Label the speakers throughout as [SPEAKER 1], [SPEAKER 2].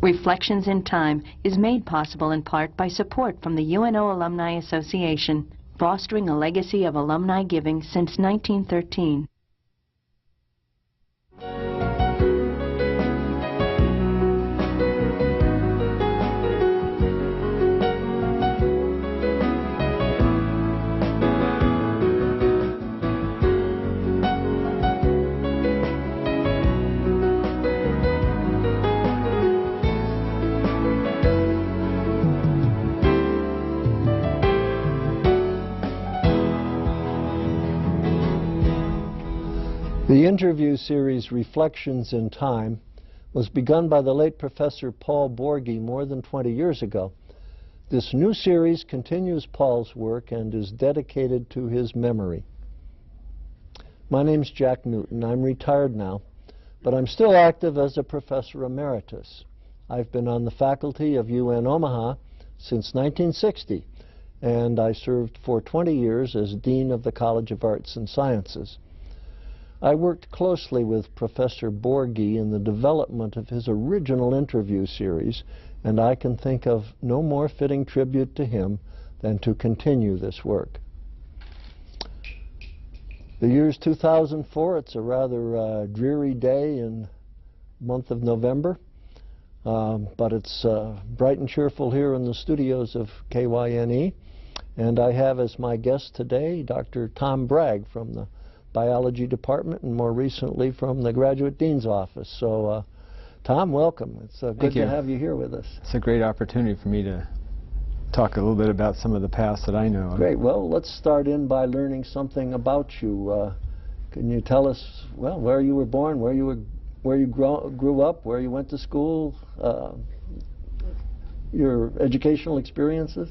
[SPEAKER 1] Reflections in Time is made possible in part by support from the UNO Alumni Association, fostering a legacy of alumni giving since 1913.
[SPEAKER 2] The interview series Reflections in Time was begun by the late Professor Paul Borghi more than 20 years ago. This new series continues Paul's work and is dedicated to his memory. My name's Jack Newton. I'm retired now, but I'm still active as a professor emeritus. I've been on the faculty of UN Omaha since 1960, and I served for 20 years as Dean of the College of Arts and Sciences. I worked closely with Professor Borghi in the development of his original interview series, and I can think of no more fitting tribute to him than to continue this work. The year's 2004. It's a rather dreary day in the month of November, but it's bright and cheerful here in the studios of KYNE, and I have as my guest today Dr. Tom Bragg from the Biology Department, and more recently from the Graduate Dean's Office. So, Tom, welcome. It's good to have you here with us.
[SPEAKER 3] It's a great opportunity for me to talk a little bit about some of the past that I know.
[SPEAKER 2] Great. Well, let's start in by learning something about you. Can you tell us, well, where you were born, where you grew up, where you went to school, your educational experiences?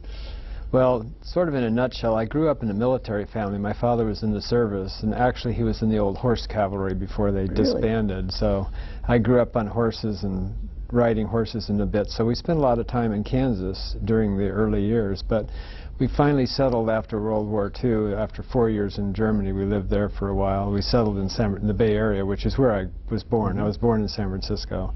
[SPEAKER 3] Well, sort of in a nutshell, I grew up in a military family. My father was in the service, and actually he was in the old horse cavalry before they disbanded. So I grew up on horses and riding horses in a bit. So we spent a lot of time in Kansas during the early years, but we finally settled after World War II. After 4 years in Germany, we lived there for a while. We settled in the Bay Area, which is where I was born. I was born in San Francisco.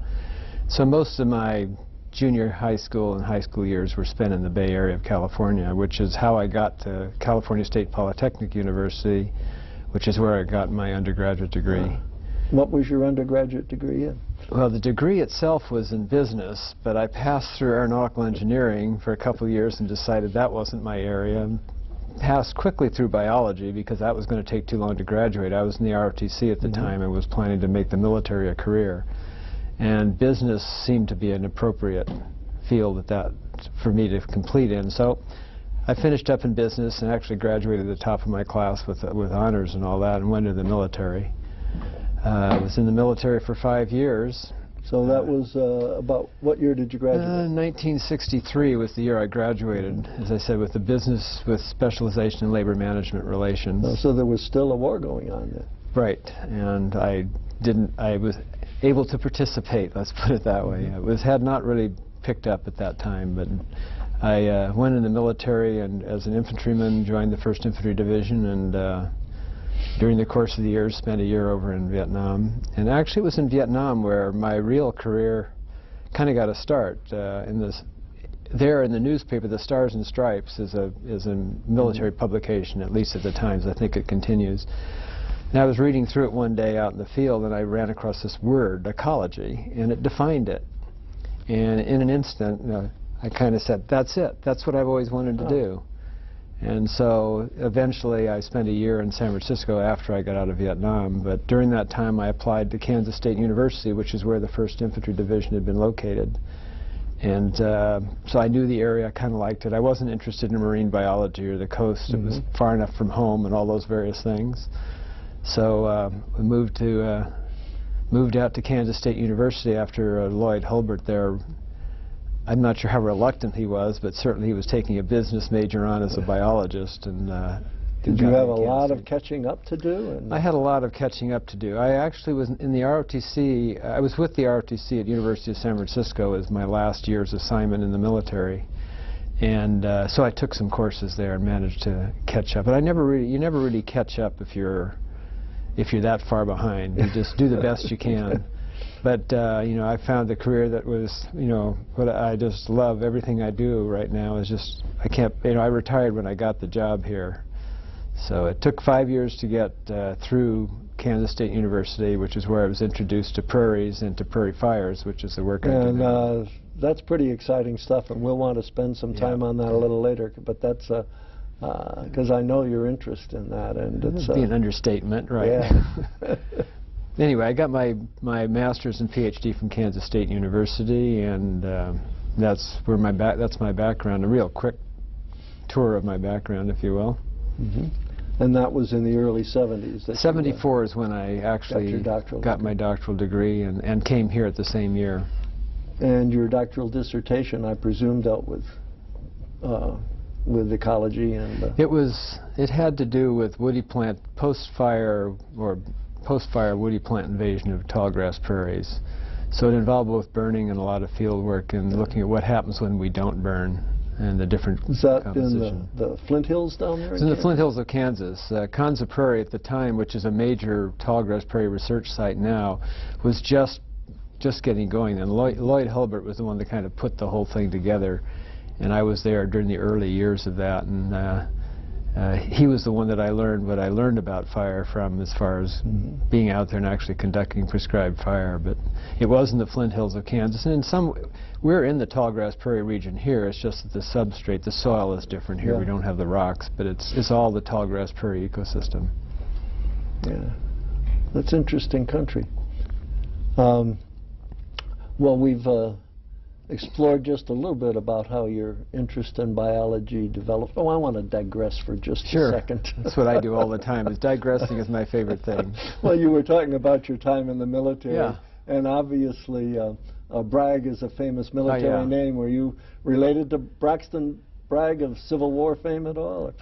[SPEAKER 3] So most of my junior high school and high school years were spent in the Bay Area of California, which is how I got to California State Polytechnic University, which is where I got my undergraduate degree.
[SPEAKER 2] What was your undergraduate degree in?
[SPEAKER 3] Well, the degree itself was in business, but I passed through aeronautical engineering for a couple of years and decided that wasn't my area. Passed quickly through biology because that was going to take too long to graduate. I was in the ROTC at the time and was planning to make the military a career. And business seemed to be an appropriate field for me to complete in. So I finished up in business and actually graduated at the top of my class with honors and all that, and went to the military. I was in the military for 5 years.
[SPEAKER 2] So that was about what year did you graduate?
[SPEAKER 3] 1963 was the year I graduated, as I said, with the business with specialization in labor management relations.
[SPEAKER 2] Oh, so there was still a war going on then?
[SPEAKER 3] Right, and I was able to participate, let's put it that way. It had not really picked up at that time, but I went in the military and as an infantryman joined the 1st Infantry Division, and during the course of the year spent a year over in Vietnam. And actually it was in Vietnam where my real career kind of got a start. There in the newspaper, the Stars and Stripes is a military publication, at least at the times. I think it continues. And I was reading through it one day out in the field, and I ran across this word, ecology, and it defined it. And in an instant, I kind of said, that's it. That's what I've always wanted to do. And so eventually I spent a year in San Francisco after I got out of Vietnam. But during that time, I applied to Kansas State University, which is where the 1st Infantry Division had been located. And so I knew the area, I kind of liked it. I wasn't interested in marine biology or the coast. It was far enough from home and all those various things. So we moved out to Kansas State University after Lloyd Hulbert there. I'm not sure how reluctant he was, but certainly he was taking a business major on as a biologist. And
[SPEAKER 2] did you have a lot of catching up to do?
[SPEAKER 3] I had a lot of catching up to do. I actually was in the ROTC. I was with the ROTC at University of San Francisco as my last year's assignment in the military. And so I took some courses there and managed to catch up. But you never really catch up if you're that far behind. You just do the best you can. But you know, I found a career that was, you know, what I just love. Everything I do right now is just, I can't, you know, I retired when I got the job here. So it took 5 years to get through Kansas State University, which is where I was introduced to prairies and to prairie fires, which is the work I do now.
[SPEAKER 2] And that's pretty exciting stuff, and we'll want to spend some time on that a little later, but that's because I know your interest in that, and it's
[SPEAKER 3] be an understatement, right?
[SPEAKER 2] Yeah.
[SPEAKER 3] Anyway, I got my master's and PhD from Kansas State University, and that's where that's my background. A real quick tour of my background, if you will.
[SPEAKER 2] Mm-hmm. And that was in the early 70s.
[SPEAKER 3] 74 is when I actually got my doctoral degree, and came here at the same year.
[SPEAKER 2] And your doctoral dissertation, I presume, dealt with ecology and...
[SPEAKER 3] It had to do with woody plant, post-fire woody plant invasion of tallgrass prairies. So it involved both burning and a lot of field work and looking at what happens when we don't burn and the different
[SPEAKER 2] Is that
[SPEAKER 3] composition.
[SPEAKER 2] in the Flint Hills down there?
[SPEAKER 3] It's in the Flint Hills of Kansas. Konza Prairie at the time, which is a major tallgrass prairie research site now, was just getting going. And Lloyd Hulbert was the one that kind of put the whole thing together. And I was there during the early years of that. And he was the one that I learned what I learned about fire from, as far as being out there and actually conducting prescribed fire. But it was in the Flint Hills of Kansas. And we're in the tallgrass prairie region here. It's just that the substrate, the soil is different here. Yeah. We don't have the rocks, but it's all the tallgrass prairie ecosystem.
[SPEAKER 2] Yeah, that's interesting country. Well, we've explored just a little bit about how your interest in biology developed. Oh, I want to digress for just a second.
[SPEAKER 3] That's what I do all the time. Digressing is my favorite thing.
[SPEAKER 2] Well, you were talking about your time in the military.
[SPEAKER 3] Yeah.
[SPEAKER 2] And obviously, Bragg is a famous military name. Were you related to Braxton Bragg of Civil War fame at all?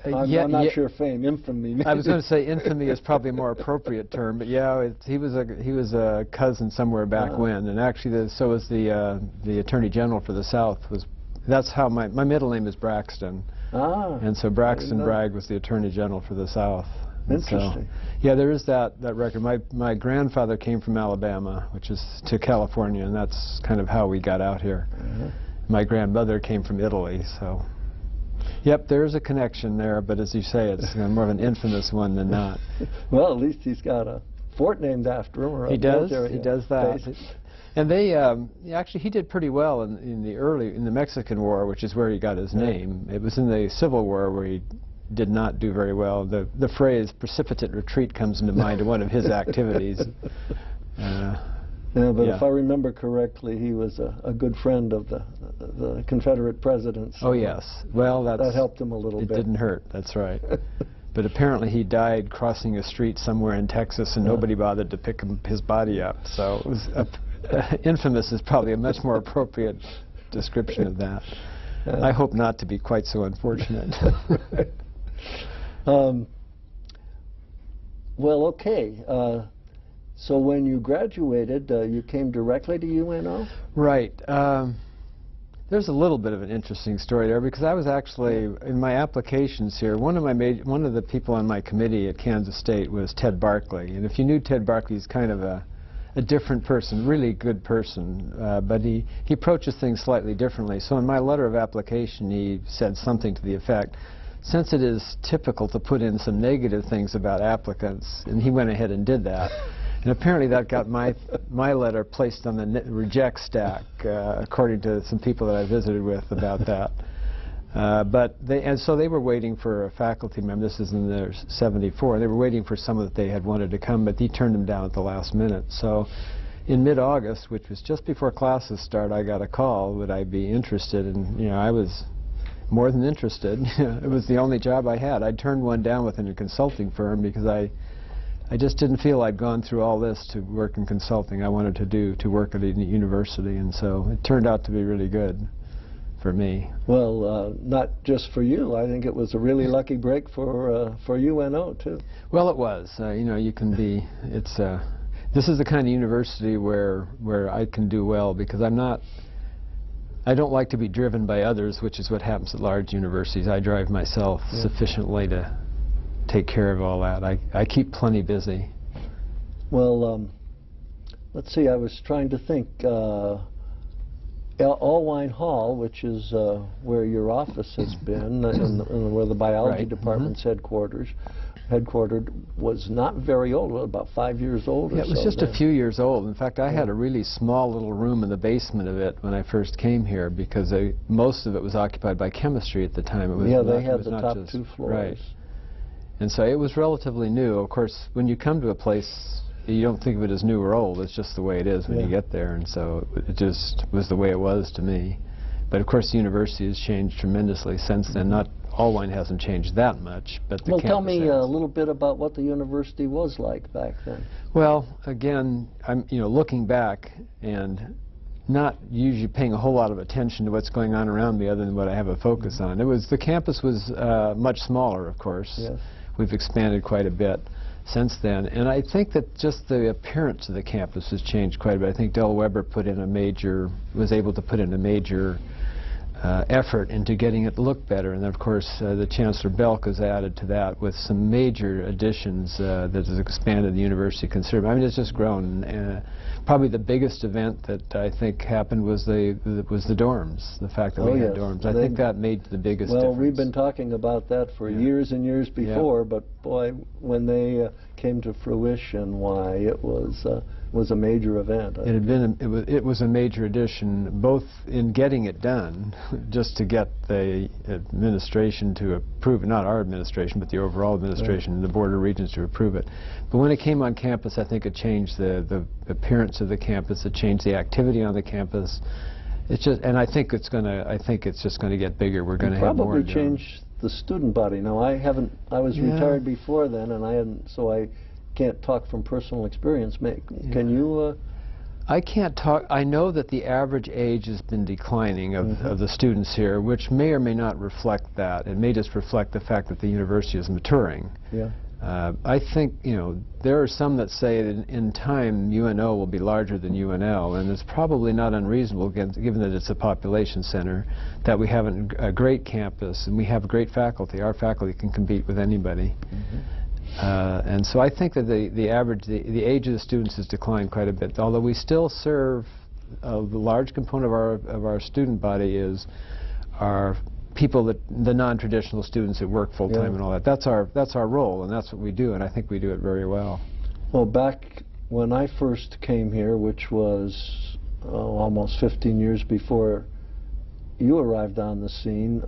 [SPEAKER 2] I'm not sure fame, infamy. Maybe.
[SPEAKER 3] I was going to say infamy is probably a more appropriate term, but yeah, he was a cousin somewhere back when, and actually so was the Attorney General for the South. That's how my middle name is Braxton, and so Braxton Bragg was the Attorney General for the South.
[SPEAKER 2] Interesting.
[SPEAKER 3] So, yeah, there is that record. My grandfather came from Alabama, which is to California, and that's kind of how we got out here. My grandmother came from Italy, so. Yep, there's a connection there, but as you say, it's more of an infamous one than not.
[SPEAKER 2] Well, at least he's got a fort named after him. Or
[SPEAKER 3] he does that. And they actually, he did pretty well in the Mexican War, which is where he got his name. It was in the Civil War where he did not do very well. The phrase "precipitate retreat" comes into mind in one of his activities.
[SPEAKER 2] Yeah, but if I remember correctly, he was a good friend of the Confederate presidents.
[SPEAKER 3] Oh yes, well that
[SPEAKER 2] helped him a little bit.
[SPEAKER 3] It didn't hurt. That's right. But apparently he died crossing a street somewhere in Texas, and nobody bothered to pick his body up. So it was infamous is probably a much more appropriate description of that. I hope not to be quite so unfortunate.
[SPEAKER 2] Well, okay. So when you graduated, you came directly to UNO?
[SPEAKER 3] Right. There's a little bit of an interesting story there, because I was actually, in my applications here, one of the people on my committee at Kansas State was Ted Barkley. And if you knew Ted Barkley, he's kind of a different person, really good person, but he approaches things slightly differently. So in my letter of application, he said something to the effect, since it is typical to put in some negative things about applicants, and he went ahead and did that. And apparently that got my letter placed on the reject stack, according to some people that I visited with about that. So they were waiting for a faculty member. This is in the '74. They were waiting for someone that they had wanted to come, but he turned them down at the last minute. So in mid-August, which was just before classes start, I got a call. Would I be interested? And I was more than interested. It was the only job I had. I turned one down within a consulting firm because I just didn't feel I'd gone through all this to work in consulting. I wanted to work at a university, and so it turned out to be really good for me.
[SPEAKER 2] Well, not just for you. I think it was a really lucky break for UNO too.
[SPEAKER 3] Well, it was. You can be. This is the kind of university where I can do well, because I don't like to be driven by others, which is what happens at large universities. I drive myself sufficiently to take care of all that. I keep plenty busy.
[SPEAKER 2] Well, let's see, I was trying to think. Allwine Hall, which is where your office has been, and where the biology department's headquartered, was not very old, well, about 5 years old or so.
[SPEAKER 3] It was just
[SPEAKER 2] then.
[SPEAKER 3] A few years old. In fact, I had a really small little room in the basement of it when I first came here, because most of it was occupied by chemistry at the time. It was
[SPEAKER 2] they had the top 2 floors.
[SPEAKER 3] Right. And so it was relatively new. Of course, when you come to a place, you don't think of it as new or old. It's just the way it is when you get there, and so it just was the way it was to me. But of course, the university has changed tremendously since then. Not Allwine hasn't changed that much, but the campus
[SPEAKER 2] tell me
[SPEAKER 3] has.
[SPEAKER 2] a little bit about what the university was like back then.
[SPEAKER 3] Well, again, I'm looking back and not usually paying a whole lot of attention to what's going on around me other than what I have a focus on. The campus was much smaller, of course.
[SPEAKER 2] Yes.
[SPEAKER 3] We've expanded quite a bit since then, and I think that just the appearance of the campus has changed quite a bit. I think Del Weber was able to put in a major effort into getting it look better, and then of course the Chancellor Belk has added to that with some major additions that has expanded the university considerably. I mean, it's just grown. Probably the biggest event that I think happened was the dorms, the fact that we had dorms. I think that made the biggest difference.
[SPEAKER 2] Well, we've been talking about that for years and years before, but boy, when they came to fruition, why, it was a major event.
[SPEAKER 3] It was a major addition, both in getting it done, just to get the administration to approve it, not our administration, but the overall administration, the Board of Regents to approve it. But when it came on campus, I think it changed the appearance of the campus. It changed the activity on the campus. And I think it's just going to get bigger. We're going to have more.
[SPEAKER 2] Probably change the student body. Now, I was retired before then, and so I can't talk from personal experience. Can you?
[SPEAKER 3] I can't talk. I know that the average age has been declining of the students here, which may or may not reflect that. It may just reflect the fact that the university is maturing.
[SPEAKER 2] Yeah.
[SPEAKER 3] I think, there are some that say that in time UNO will be larger than UNL, and it's probably not unreasonable, given that it's a population center, that we have a great campus and we have great faculty. Our faculty can compete with anybody. And so I think that the age of the students has declined quite a bit, although we still serve the large component of our student body is our people, the non-traditional students that work full-time and all that. That's our role, and that's what we do, and I think we do it very well. Well,
[SPEAKER 2] back when I first came here, which was almost 15 years before you arrived on the scene,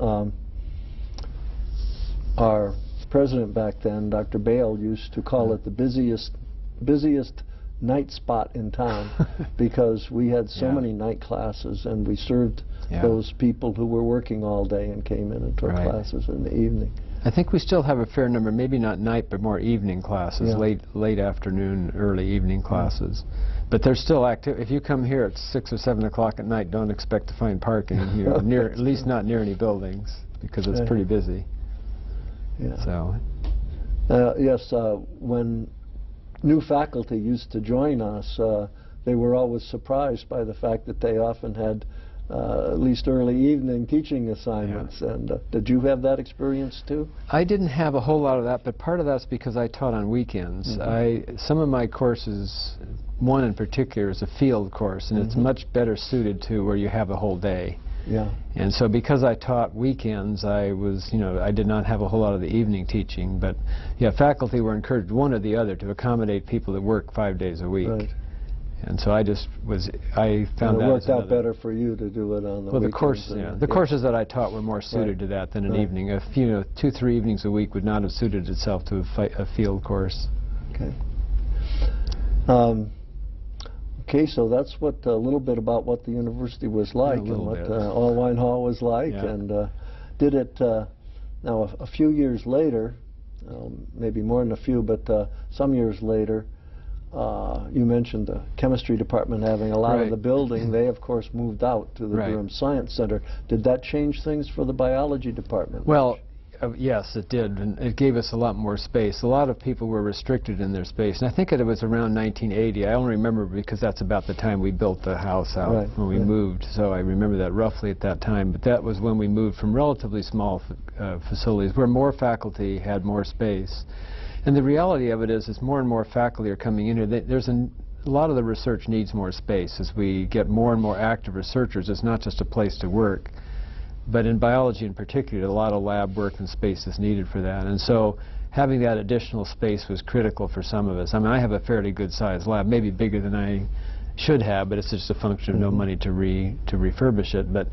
[SPEAKER 2] our president back then, Dr. Bale, used to call it the busiest night spot in town because we had so many night classes, and we served those people who were working all day and came in and took classes in the evening.
[SPEAKER 3] I think we still have a fair number, maybe not night, but more evening classes, late afternoon, early evening classes. But they're still active. If you come here at 6 or 7 o'clock at night, don't expect to find parking here, at least not near any buildings, because it's pretty busy. So.
[SPEAKER 2] Yes, when new faculty used to join us, they were always surprised by the fact that they often had at least early evening teaching assignments. And did you have that experience too?
[SPEAKER 3] I didn't have a whole lot of that, but part of that's because I taught on weekends. Some of my courses, one in particular, is a field course, and it's much better suited to where you have a whole day. And so because I taught weekends, I did not have a whole lot of the evening teaching, but faculty were encouraged, one or the other, to accommodate people that work 5 days a week. And so I found that it
[SPEAKER 2] worked out better for you to do it on the weekends.
[SPEAKER 3] The courses that I taught were more suited to that than an evening. 2-3 evenings a week would not have suited itself to a field course.
[SPEAKER 2] Okay. Okay, so that's a little bit about what the university was like and what Allwine Hall was like, and did it now a few years later, maybe more than a few, but some years later. You mentioned the chemistry department having a lot of the building. They, of course, moved out to the Durham Science Center. Did that change things for the biology department?
[SPEAKER 3] Well, yes, it did, and it gave us a lot more space. A lot of people were restricted in their space, and I think it was around 1980. I only remember because that's about the time we built the house out when we moved, so I remember that roughly at that time. But that was when we moved from relatively small facilities where more faculty had more space. And the reality of it is more and more faculty are coming in here. There's a lot of the research needs more space. As we get more and more active researchers, it's not just a place to work, but in biology in particular, a lot of lab work and space is needed for that. And so having that additional space was critical for some of us. I mean, I have a fairly good-sized lab, maybe bigger than I should have, but it's just a function of no money to refurbish it. But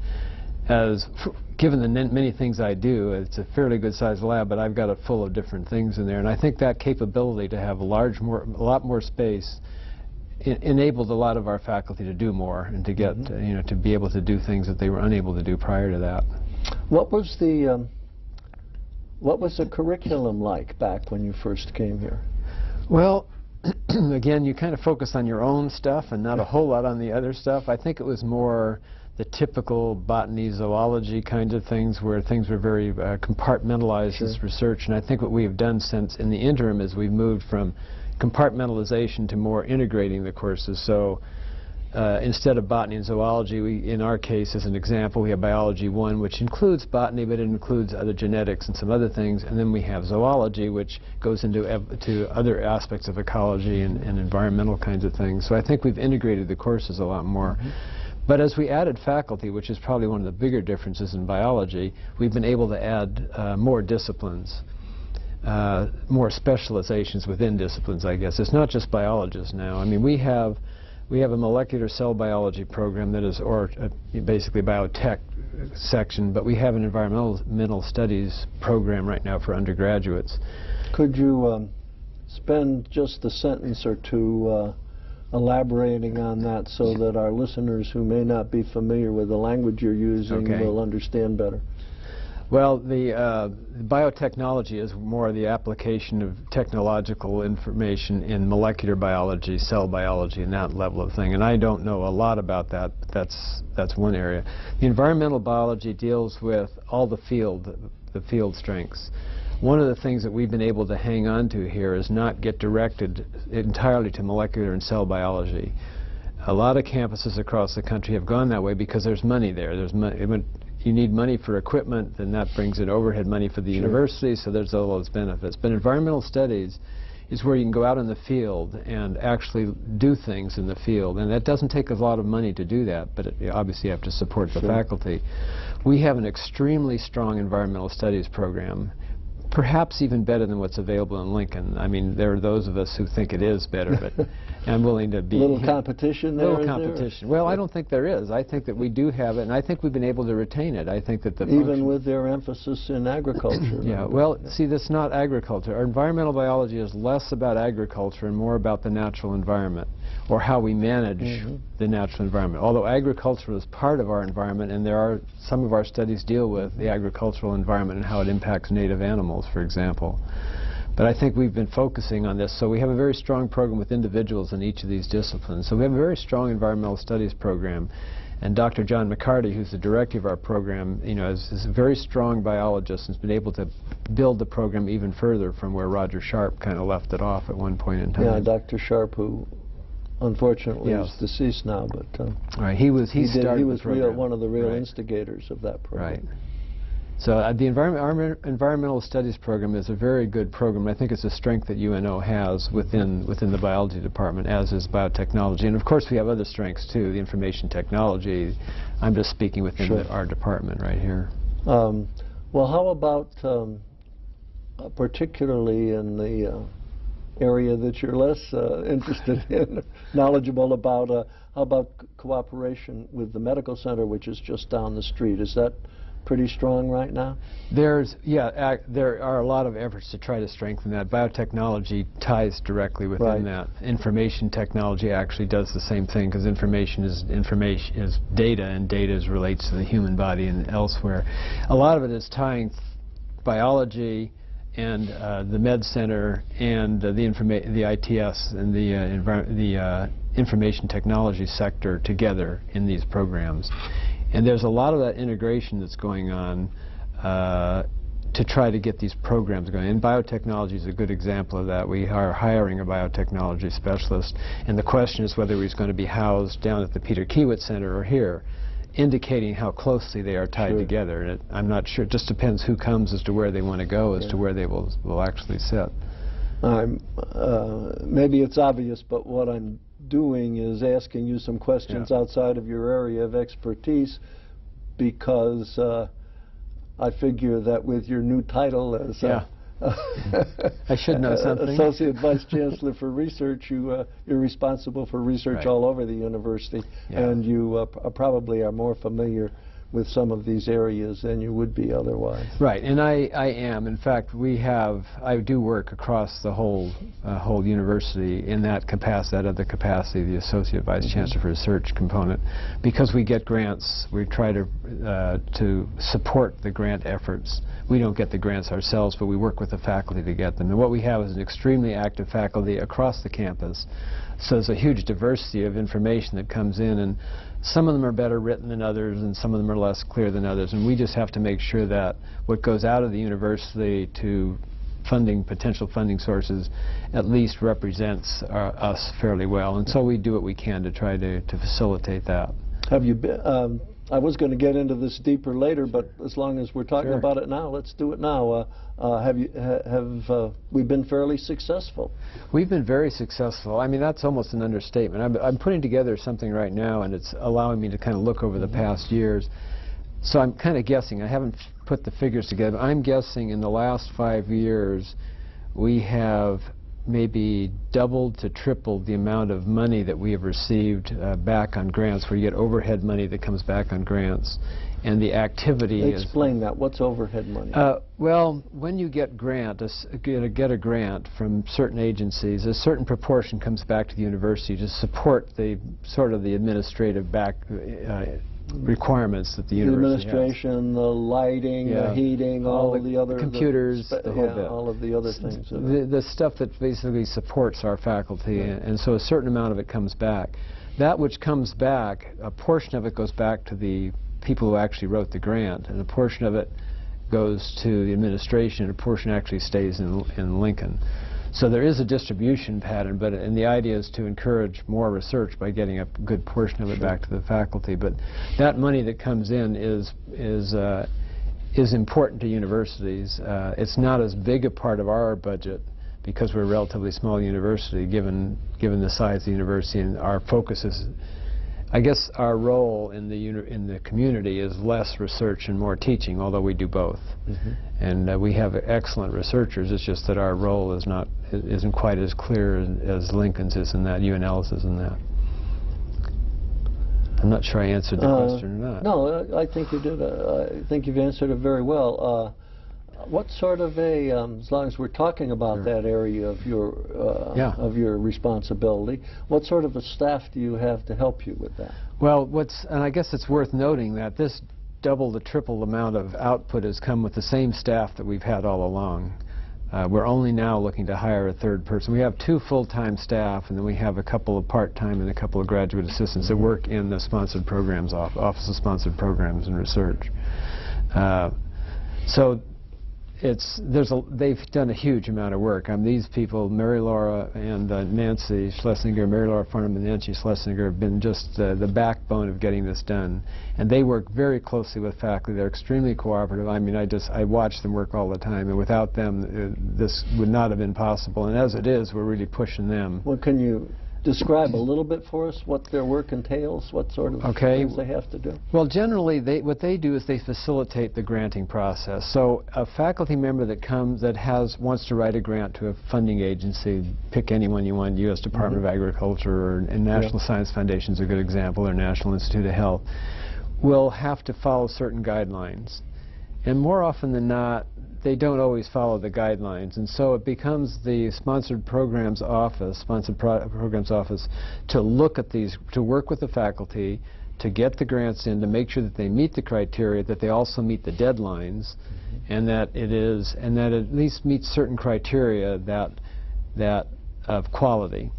[SPEAKER 3] given the many things I do, it's a fairly good-sized lab, but I've got it full of different things in there. And I think that capability to have a lot more space enabled a lot of our faculty to do more and to get, to be able to do things that they were unable to do prior to that.
[SPEAKER 2] What was the curriculum like back when you first came here?
[SPEAKER 3] Well, again, you kind of focus on your own stuff and not a whole lot on the other stuff. I think it was more the typical botany, zoology kind of things where things were very compartmentalized as research. And I think what we have done since in the interim is we've moved from compartmentalization to more integrating the courses. So instead of botany and zoology, in our case, as an example, we have biology 1, which includes botany, but it includes other genetics and some other things. And then we have zoology, which goes into other aspects of ecology and environmental kinds of things. So I think we've integrated the courses a lot more. But as we added faculty, which is probably one of the bigger differences in biology, we've been able to add more disciplines. More specializations within disciplines, I guess. It's not just biologists now. I mean, we have a molecular cell biology program that is, basically biotech section, but we have an environmental studies program right now for undergraduates.
[SPEAKER 2] Could you spend just a sentence or two elaborating on that so that our listeners who may not be familiar with the language you're using will understand better?
[SPEAKER 3] Well, the biotechnology is more the application of technological information in molecular biology, cell biology, and that level of thing. And I don't know a lot about that, but that's one area. The environmental biology deals with all the field strengths. One of the things that we've been able to hang on to here is not get directed entirely to molecular and cell biology. A lot of campuses across the country have gone that way because there's money there. You need money for equipment, then that brings in overhead money for the university, so there's all those benefits. But environmental studies is where you can go out in the field and actually do things in the field, and that doesn't take a lot of money to do that, but obviously you have to support the faculty. We have an extremely strong environmental studies program, perhaps even better than what's available in Lincoln. I mean, there are those of us who think it is better, but I'm willing to be...
[SPEAKER 2] A little competition there,
[SPEAKER 3] little competition. Well, I don't think there is. I think that we do have it, and I think we've been able to retain it. I think that the
[SPEAKER 2] even with their emphasis in agriculture.
[SPEAKER 3] Yeah, well, see, that's not agriculture. Our environmental biology is less about agriculture and more about the natural environment, or how we manage the natural environment. Although agriculture is part of our environment, and some of our studies deal with the agricultural environment and how it impacts native animals, for example. But I think we've been focusing on this, so we have a very strong program with individuals in each of these disciplines. So we have a very strong environmental studies program, and Dr. John McCarty, who's the director of our program, is a very strong biologist and has been able to build the program even further from where Roger Sharp kind of left it off at one point in time.
[SPEAKER 2] Yeah, Dr. Sharp, who unfortunately is deceased now, but
[SPEAKER 3] right, he was
[SPEAKER 2] one of the real instigators of that program.
[SPEAKER 3] Right. So our environmental studies program is a very good program. I think it's a strength that UNO has within the biology department, as is biotechnology. And of course we have other strengths too, the information technology. I'm just speaking within our department right here.
[SPEAKER 2] Well, how about particularly in the area that you're less interested in, knowledgeable about, how about cooperation with the medical center, which is just down the street? Is that pretty strong right now?
[SPEAKER 3] There are a lot of efforts to try to strengthen that. Biotechnology ties directly within that. Information technology actually does the same thing, because information is data, and data relates to the human body and elsewhere. A lot of it is tying biology and the med center and the ITS and the information technology sector together in these programs. And there's a lot of that integration that's going on to try to get these programs going. And biotechnology is a good example of that. We are hiring a biotechnology specialist, and the question is whether he's going to be housed down at the Peter Kiewit Center or here, indicating how closely they are tied together. And I'm not sure. It just depends who comes as to where they want to go, as to where they will actually sit.
[SPEAKER 2] Maybe it's obvious, but what I'm doing is asking you some questions outside of your area of expertise, because I figure that with your new title as
[SPEAKER 3] I should know something.
[SPEAKER 2] Associate Vice Chancellor for Research, you're responsible for research all over the university, and you probably are more familiar with some of these areas than you would be otherwise.
[SPEAKER 3] Right, and I am. In fact, I do work across the whole university in that capacity, the Associate Vice Chancellor for Research component, because we get grants. We try to support the grant efforts. We don't get the grants ourselves, but we work with the faculty to get them. And what we have is an extremely active faculty across the campus. So there's a huge diversity of information that comes in, and some of them are better written than others, and some of them are less clear than others. And we just have to make sure that what goes out of the university to potential funding sources at least represents us fairly well. And so we do what we can to try to facilitate that.
[SPEAKER 2] Have you been, I was going to get into this deeper later, but as long as we're talking about it now, let's do it now. Have we been fairly successful?
[SPEAKER 3] We've been very successful. I mean, that's almost an understatement. I'm putting together something right now, and it's allowing me to kind of look over the past years. So I'm kind of guessing. I haven't put the figures together. I'm guessing in the last 5 years, we have maybe doubled to tripled the amount of money that we have received back on grants, where you get overhead money that comes back on grants. And the activity
[SPEAKER 2] Explain that. What's overhead money?
[SPEAKER 3] Well, when you get a grant from certain agencies, a certain proportion comes back to the university to support the sort of the administrative requirements that the university has.
[SPEAKER 2] The administration, the lighting, the heating, all of the other
[SPEAKER 3] computers, the whole bit.
[SPEAKER 2] All of the other things.
[SPEAKER 3] The stuff that basically supports our faculty, and so a certain amount of it comes back. That which comes back, a portion of it goes back to the people who actually wrote the grant, and a portion of it goes to the administration, and a portion actually stays in Lincoln. So there is a distribution pattern, and the idea is to encourage more research by getting a good portion of it back to the faculty. But that money that comes in is important to universities. It's not as big a part of our budget because we're a relatively small university, given the size of the university, and our focus is, I guess our role in the community is less research and more teaching, although we do both. And we have excellent researchers. It's just that our role isn't quite as clear as Lincoln's is in that, UNL's is in that. I'm not sure I answered the question or not.
[SPEAKER 2] No, I think you did. I think you've answered it very well. What sort of as long as we're talking about that area of your responsibility, what sort of a staff do you have to help you with that?
[SPEAKER 3] Well, and I guess it's worth noting that this double to triple amount of output has come with the same staff that we've had all along. We're only now looking to hire a third person. We have 2 full-time staff, and then we have a couple of part-time and a couple of graduate assistants that work in the sponsored programs, Office of Sponsored Programs and Research. So they've done a huge amount of work. These people, Mary Laura and Nancy Schlesinger, Mary Laura Farnham and Nancy Schlesinger, have been just the backbone of getting this done. And they work very closely with faculty. They're extremely cooperative. I mean, I watch them work all the time, and without them, this would not have been possible. And as it is, we're really pushing them.
[SPEAKER 2] Well, can you describe a little bit for us what their work entails, what sort of things they have to do?
[SPEAKER 3] Well, generally, what they do is they facilitate the granting process. So a faculty member that wants to write a grant to a funding agency, pick anyone you want, U.S. Department of Agriculture, and National Science Foundation is a good example, or National Institute of Health, will have to follow certain guidelines. And more often than not, they don't always follow the guidelines, and so it becomes the Sponsored Programs Office to look at these, to work with the faculty, to get the grants in, to make sure that they meet the criteria, that they also meet the deadlines, and that it at least meets certain criteria of quality.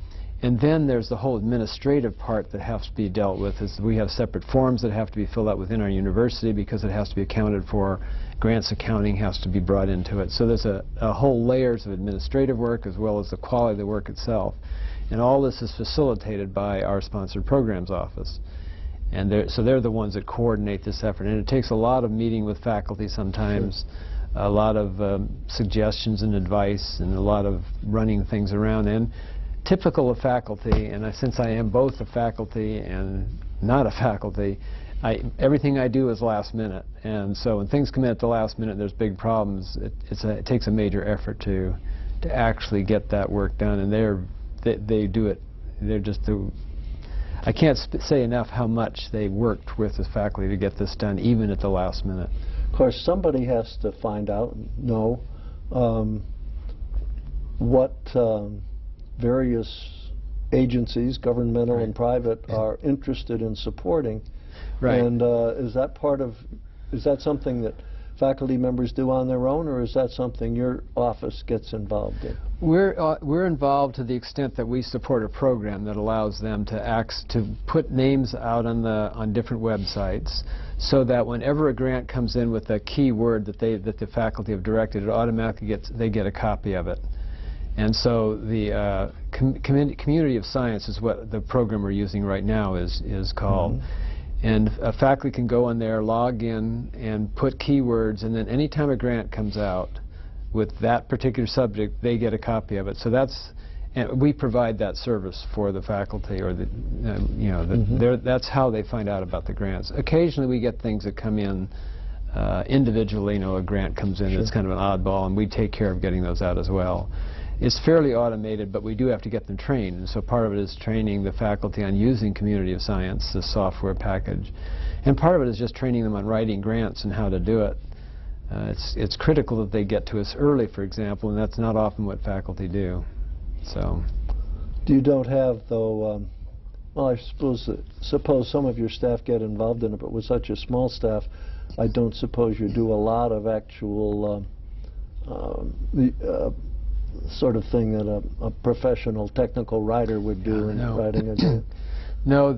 [SPEAKER 3] And then there's the whole administrative part that has to be dealt with. We have separate forms that have to be filled out within our university because it has to be accounted for. Grants accounting has to be brought into it. So there's a whole layers of administrative work as well as the quality of the work itself. And all this is facilitated by our Sponsored Programs Office. And so they're the ones that coordinate this effort. And it takes a lot of meeting with faculty sometimes, a lot of suggestions and advice, and a lot of running things around. And typical of faculty, and since I am both a faculty and not a faculty, everything I do is last minute, and so when things come in at the last minute and there's big problems, it takes a major effort to actually get that work done, and they do it. They're just I can't say enough how much they worked with the faculty to get this done, even at the last minute.
[SPEAKER 2] Of course, somebody has to find out and know what various agencies, governmental and private, are interested in supporting.
[SPEAKER 3] Right.
[SPEAKER 2] And is that something that faculty members do on their own, or is that something your office gets involved in?
[SPEAKER 3] We're involved to the extent that we support a program that allows them to put names out on different websites, so that whenever a grant comes in with a key word that the faculty have directed, it automatically they get a copy of it. And so the Community of Science is what the program we're using right now is called. Mm-hmm. And a faculty can go in there, log in, and put keywords, and then anytime a grant comes out with that particular subject, they get a copy of it. So and we provide that service for the faculty, or that's how they find out about the grants. Occasionally we get things that come in individually. A grant comes in that's kind of an oddball, and we take care of getting those out as well. It's fairly automated, but we do have to get them trained, and so part of it is training the faculty on using Community of Science, the software package, and part of it is just training them on writing grants and how to do it. It's critical that they get to us early, for example, and that's not often what faculty do. So,
[SPEAKER 2] you don't have, though, well, I suppose some of your staff get involved in it, but with such a small staff, I don't suppose you do a lot of actual sort of thing that a professional technical writer would do in writing a grant.
[SPEAKER 3] No,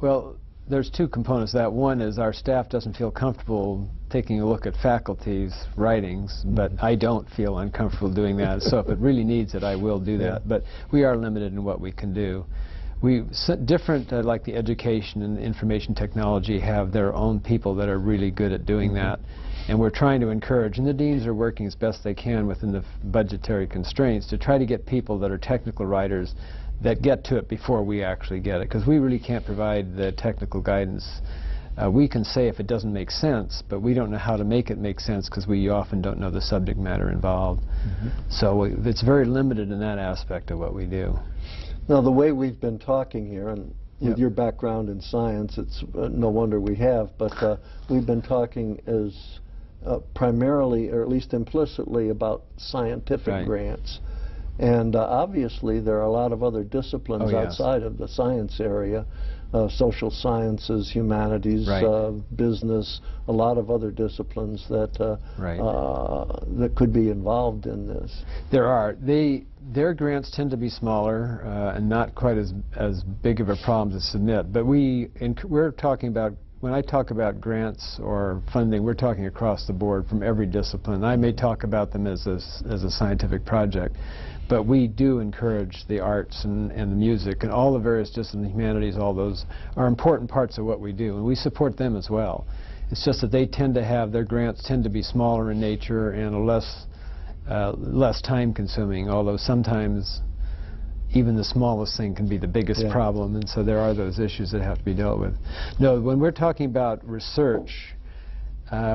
[SPEAKER 3] well, there's two components to that. One is our staff doesn't feel comfortable taking a look at faculty's writings, but I don't feel uncomfortable doing that. So if it really needs it, I will do that. But we are limited in what we can do. Different, like the education and information technology, have their own people that are really good at doing that. And we're trying to encourage, and the deans are working as best they can within the budgetary constraints to try to get people that are technical writers that get to it before we actually get it, because we really can't provide the technical guidance. We can say if it doesn't make sense, but we don't know how to make it make sense because we often don't know the subject matter involved. So it's very limited in that aspect of what we do.
[SPEAKER 2] Now, the way we've been talking here, and with your background in science, it's no wonder we have, but we've been talking as primarily, or at least implicitly, about scientific grants. And obviously there are a lot of other disciplines outside of the science area, social sciences, humanities, business, a lot of other disciplines that that could be involved in this.
[SPEAKER 3] There are. Their grants tend to be smaller and not quite as big of a problem to submit. But we're talking about, when I talk about grants or funding, we're talking across the board from every discipline. I may talk about them as a scientific project, but we do encourage the arts and the music and all the various disciplines, humanities, all those are important parts of what we do, and we support them as well. It's just that they tend to have, their grants tend to be smaller in nature and less time-consuming, although sometimes even the smallest thing can be the biggest problem, and so there are those issues that have to be dealt with. No, when we're talking about research,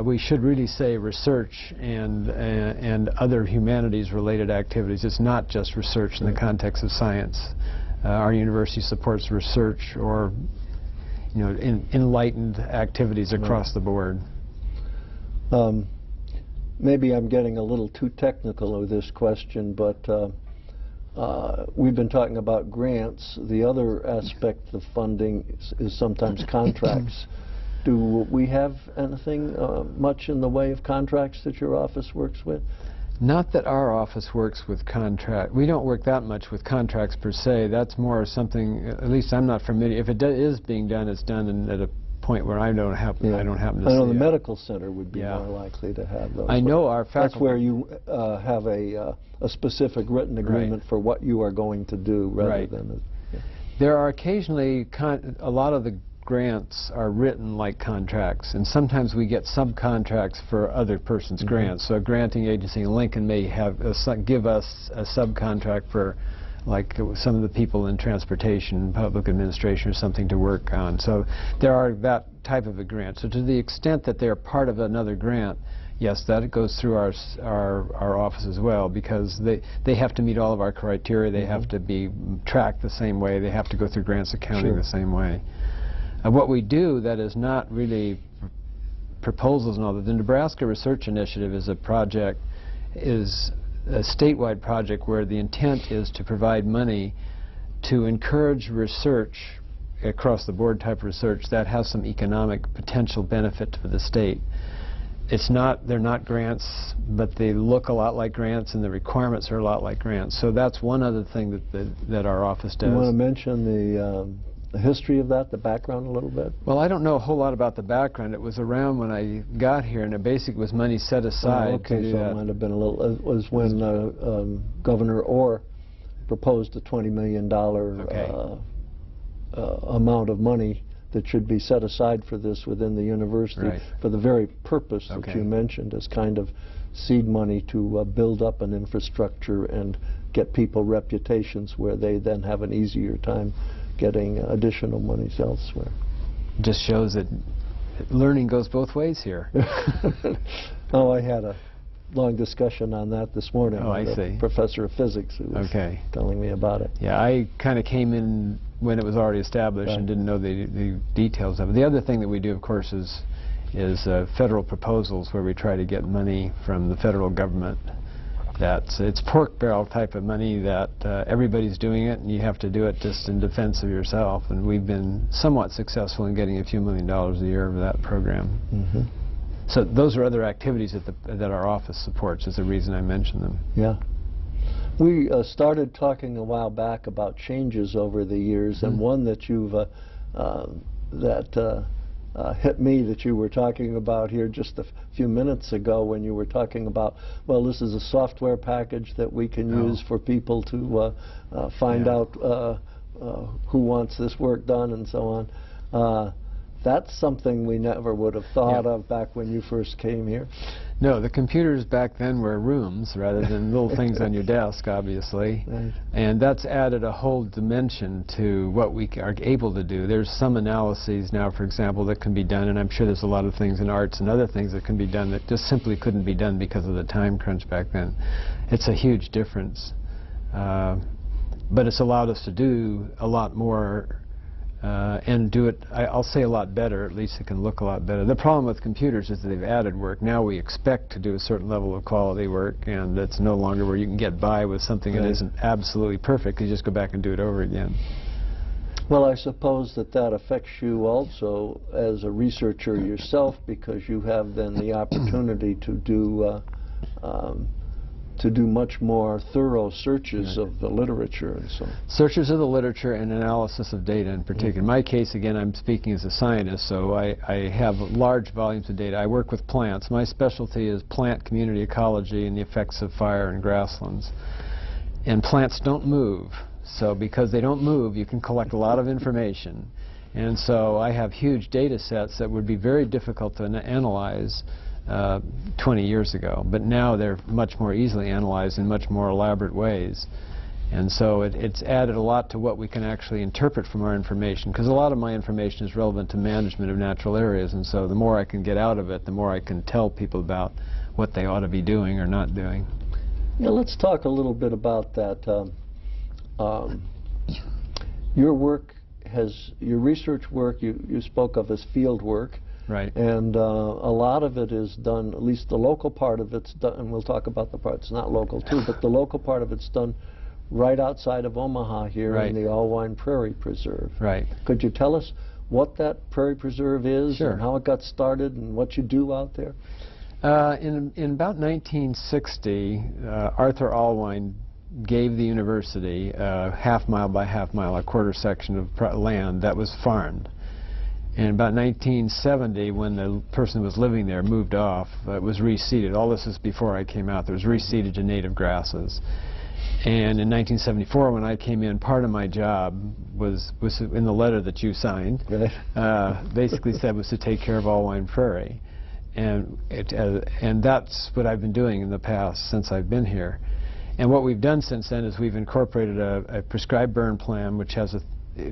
[SPEAKER 3] we should really say research and other humanities-related activities. It's not just research in the context of science. Our university supports research or, enlightened activities across the board.
[SPEAKER 2] Maybe I'm getting a little too technical with this question, but we've been talking about grants. The other aspect of funding is sometimes contracts. Do we have anything much in the way of contracts that your office works with?
[SPEAKER 3] Not that our office works with contract. We don't work that much with contracts per se. That's more something, at least I'm not familiar. If it is being done, it's done at a point where I don't happen to see it.
[SPEAKER 2] I know the medical center would be more likely to have those.
[SPEAKER 3] I know our faculty.
[SPEAKER 2] That's where you have a specific written agreement for what you are going to do rather than...
[SPEAKER 3] There are occasionally, a lot of the grants are written like contracts, and sometimes we get subcontracts for other person's grants. So a granting agency in Lincoln may have give us a subcontract for like some of the people in transportation, public administration, or something to work on. So there are that type of a grant. So to the extent that they're part of another grant, yes, that goes through our office as well, because they have to meet all of our criteria. They have to be tracked the same way. They have to go through grants accounting the same way. What we do that is not really proposals and all that. The Nebraska Research Initiative is a project, is a statewide project where the intent is to provide money to encourage research, across the board type research, that has some economic potential benefit for the state. It's not, they're not grants, but they look a lot like grants, and the requirements are a lot like grants. So that's one other thing that our office does.
[SPEAKER 2] You want to mention the history of that, the background a little bit?
[SPEAKER 3] Well, I don't know a whole lot about the background. It was around when I got here, and it basically was money set aside to do
[SPEAKER 2] so
[SPEAKER 3] that.
[SPEAKER 2] it might have been a little, it was when Governor Orr proposed a $20 million amount of money that should be set aside for this within the university for the very purpose that you mentioned, as kind of seed money to build up an infrastructure and get people reputations where they then have an easier time getting additional monies elsewhere.
[SPEAKER 3] Just shows that learning goes both ways here.
[SPEAKER 2] Oh, I had a long discussion on that this morning with a professor of physics who was telling me about it.
[SPEAKER 3] Yeah, I kind of came in when it was already established and didn't know the details of it. The other thing that we do, of course, is federal proposals, where we try to get money from the federal government. It's pork barrel type of money that everybody's doing it, and you have to do it just in defense of yourself. And we've been somewhat successful in getting a few $1 million a year over that program. So those are other activities that our office supports, is the reason I mentioned them.
[SPEAKER 2] Yeah. We started talking a while back about changes over the years, and one that you've hit me, that you were talking about here just a few minutes ago, when you were talking about, well, this is a software package that we can use for people to find out who wants this work done and so on. That's something we never would have thought of back when you first came here.
[SPEAKER 3] No, the computers back then were rooms rather than little things on your desk, obviously. And that's added a whole dimension to what we are able to do. There's some analyses now, for example, that can be done, and I'm sure there's a lot of things in arts and other things that can be done that just simply couldn't be done because of the time crunch back then. It's a huge difference. But it's allowed us to do a lot more and do it, I'll say, a lot better. At least it can look a lot better. The problem with computers is that they've added work. Now we expect to do a certain level of quality work, and it's no longer where you can get by with something that isn't absolutely perfect. You just go back and do it over again.
[SPEAKER 2] Well, I suppose that affects you also as a researcher yourself, because you have then the opportunity to do much more thorough searches of the literature and so on.
[SPEAKER 3] Searches of the literature and analysis of data in particular. In my case, again, I'm speaking as a scientist, so I have large volumes of data. I work with plants. My specialty is plant community ecology and the effects of fire in grasslands. And plants don't move, so because they don't move, you can collect a lot of information. And so I have huge data sets that would be very difficult to analyze 20 years ago, but now they're much more easily analyzed in much more elaborate ways. And so it's added a lot to what we can actually interpret from our information, because a lot of my information is relevant to management of natural areas, and so the more I can get out of it, the more I can tell people about what they ought to be doing or not doing.
[SPEAKER 2] Yeah, let's talk a little bit about that. Your work your research work you spoke of as field work.
[SPEAKER 3] Right.
[SPEAKER 2] And a lot of it is done, at least the local part of it's done, and we'll talk about the part that's not local too, but the local part of it's done right outside of Omaha here in the Allwine Prairie Preserve.
[SPEAKER 3] Right.
[SPEAKER 2] Could you tell us what that prairie preserve is and how it got started and what you do out there?
[SPEAKER 3] In about 1960, Arthur Allwine gave the university a half-mile by half-mile, a quarter section of land that was farmed. And about 1970, when the person who was living there moved off, it was reseeded. All this is before I came out. It was reseeded to native grasses. And in 1974, when I came in, part of my job was in the letter that you signed, basically said was to take care of Allwine Prairie. And that's what I've been doing in the past since I've been here. And what we've done since then is we've incorporated a prescribed burn plan, which has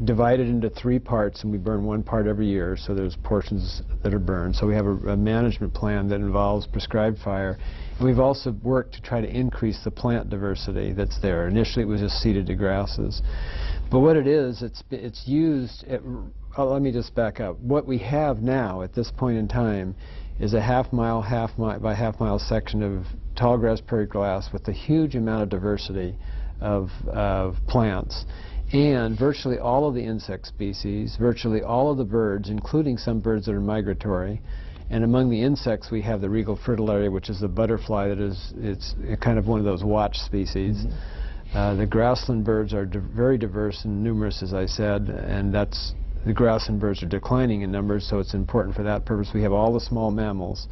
[SPEAKER 3] divided into 3 parts, and we burn 1 part every year, so there's portions that are burned. So we have a management plan that involves prescribed fire. And we've also worked to try to increase the plant diversity that's there. Initially it was just seeded to grasses. But what it is, it's used, let me just back up. What we have now at this point in time is a half mile by half mile section of tall grass prairie grass with a huge amount of diversity of plants. And virtually all of the insect species, virtually all of the birds, including some birds that are migratory. And among the insects, we have the regal fritillaria, which is the butterfly that it's kind of one of those watch species. Mm-hmm. The grassland birds are very diverse and numerous, as I said, and the grassland birds are declining in numbers, so it's important for that purpose. We have all the small mammals.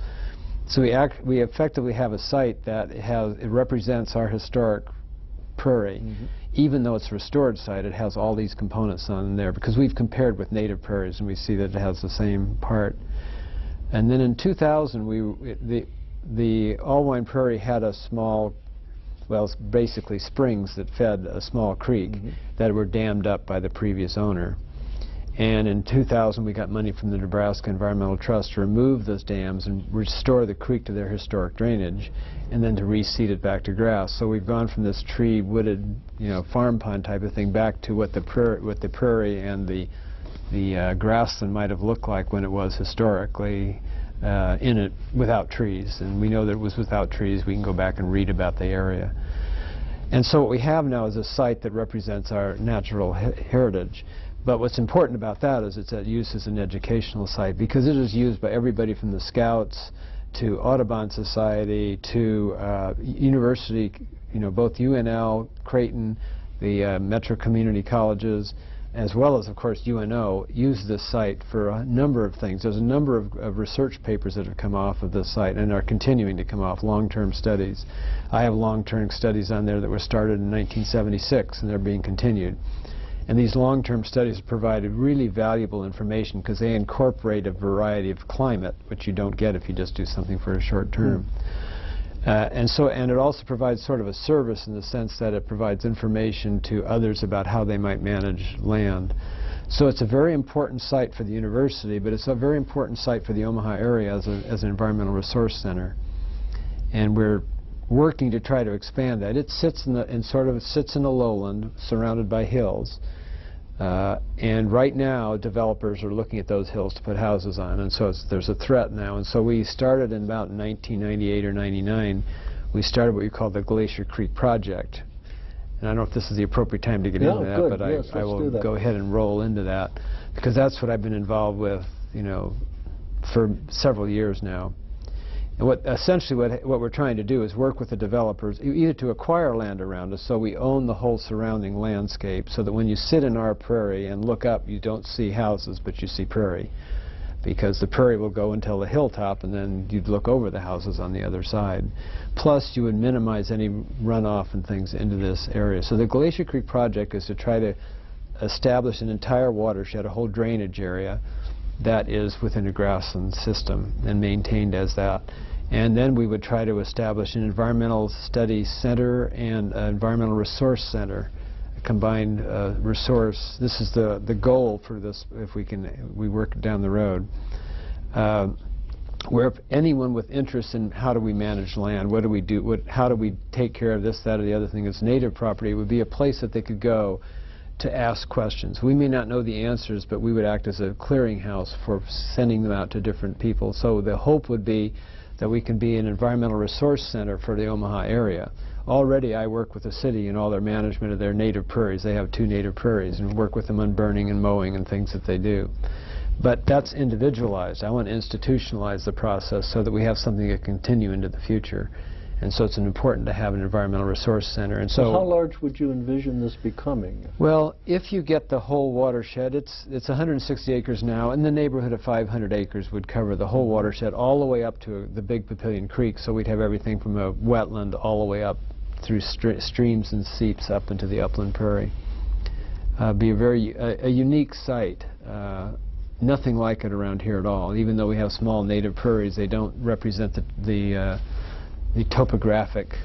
[SPEAKER 3] So we effectively have a site that it represents our historic prairie. Mm-hmm. Even though it's a restored site, it has all these components on there, because we've compared with native prairies and we see that it has the same part. And then in 2000, the Allwine Prairie had a small, well, basically springs that fed a small creek. Mm-hmm. that were dammed up by the previous owner. And in 2000, we got money from the Nebraska Environmental Trust to remove those dams and restore the creek to their historic drainage, and then to reseed it back to grass. So we've gone from this tree wooded, farm pond type of thing back to what the prairie and the grassland might have looked like when it was historically in it without trees. And we know that it was without trees. We can go back and read about the area. And so what we have now is a site that represents our natural heritage. But what's important about that is it's used as an educational site, because it is used by everybody from the Scouts to Audubon Society to university, both UNL, Creighton, the Metro Community Colleges, as well as, of course, UNO, use this site for a number of things. There's a number of research papers that have come off of this site and are continuing to come off, long-term studies. I have long-term studies on there that were started in 1976, and they're being continued. And these long-term studies provided really valuable information because they incorporate a variety of climate, which you don't get if you just do something for a short term. And it also provides sort of a service in the sense that it provides information to others about how they might manage land. So it's a very important site for the university, but it's a very important site for the Omaha area as an environmental resource center. And we're working to try to expand that. It sits in a lowland surrounded by hills, and right now developers are looking at those hills to put houses on, and so there's a threat now. And so we started in about 1998 or 99. We started what we call the Glacier Creek Project, and I don't know if this is the appropriate time to get into that, but yes, I will go ahead and roll into that, because that's what I've been involved with, for several years now. And essentially what we're trying to do is work with the developers either to acquire land around us so we own the whole surrounding landscape, so that when you sit in our prairie and look up, you don't see houses but you see prairie, because the prairie will go until the hilltop and then you'd look over the houses on the other side. Plus you would minimize any runoff and things into this area. So the Glacier Creek Project is to try to establish an entire watershed, a whole drainage area that is within a grassland system and maintained as that. And then we would try to establish an environmental study center and an environmental resource center, a combined resource. This is the goal for this, if we work down the road, where anyone with interest in how do we manage land, what do we do, how do we take care of this, that, or the other thing as native property, it would be a place that they could go to ask questions. We may not know the answers, but we would act as a clearinghouse for sending them out to different people. So the hope would be that we can be an environmental resource center for the Omaha area. Already I work with the city in all their management of their native prairies. They have 2 native prairies, and work with them on burning and mowing and things that they do. But that's individualized. I want to institutionalize the process so that we have something that can continue into the future. And so it's important to have an environmental resource center. And so
[SPEAKER 2] how large would you envision this becoming?
[SPEAKER 3] Well, if you get the whole watershed, it's 160 acres now, and the neighborhood of 500 acres would cover the whole watershed all the way up to the Big Papillion Creek. So we'd have everything from a wetland all the way up through streams and seeps up into the upland prairie. Be a unique site. Nothing like it around here at all. Even though we have small native prairies, they don't represent the topographic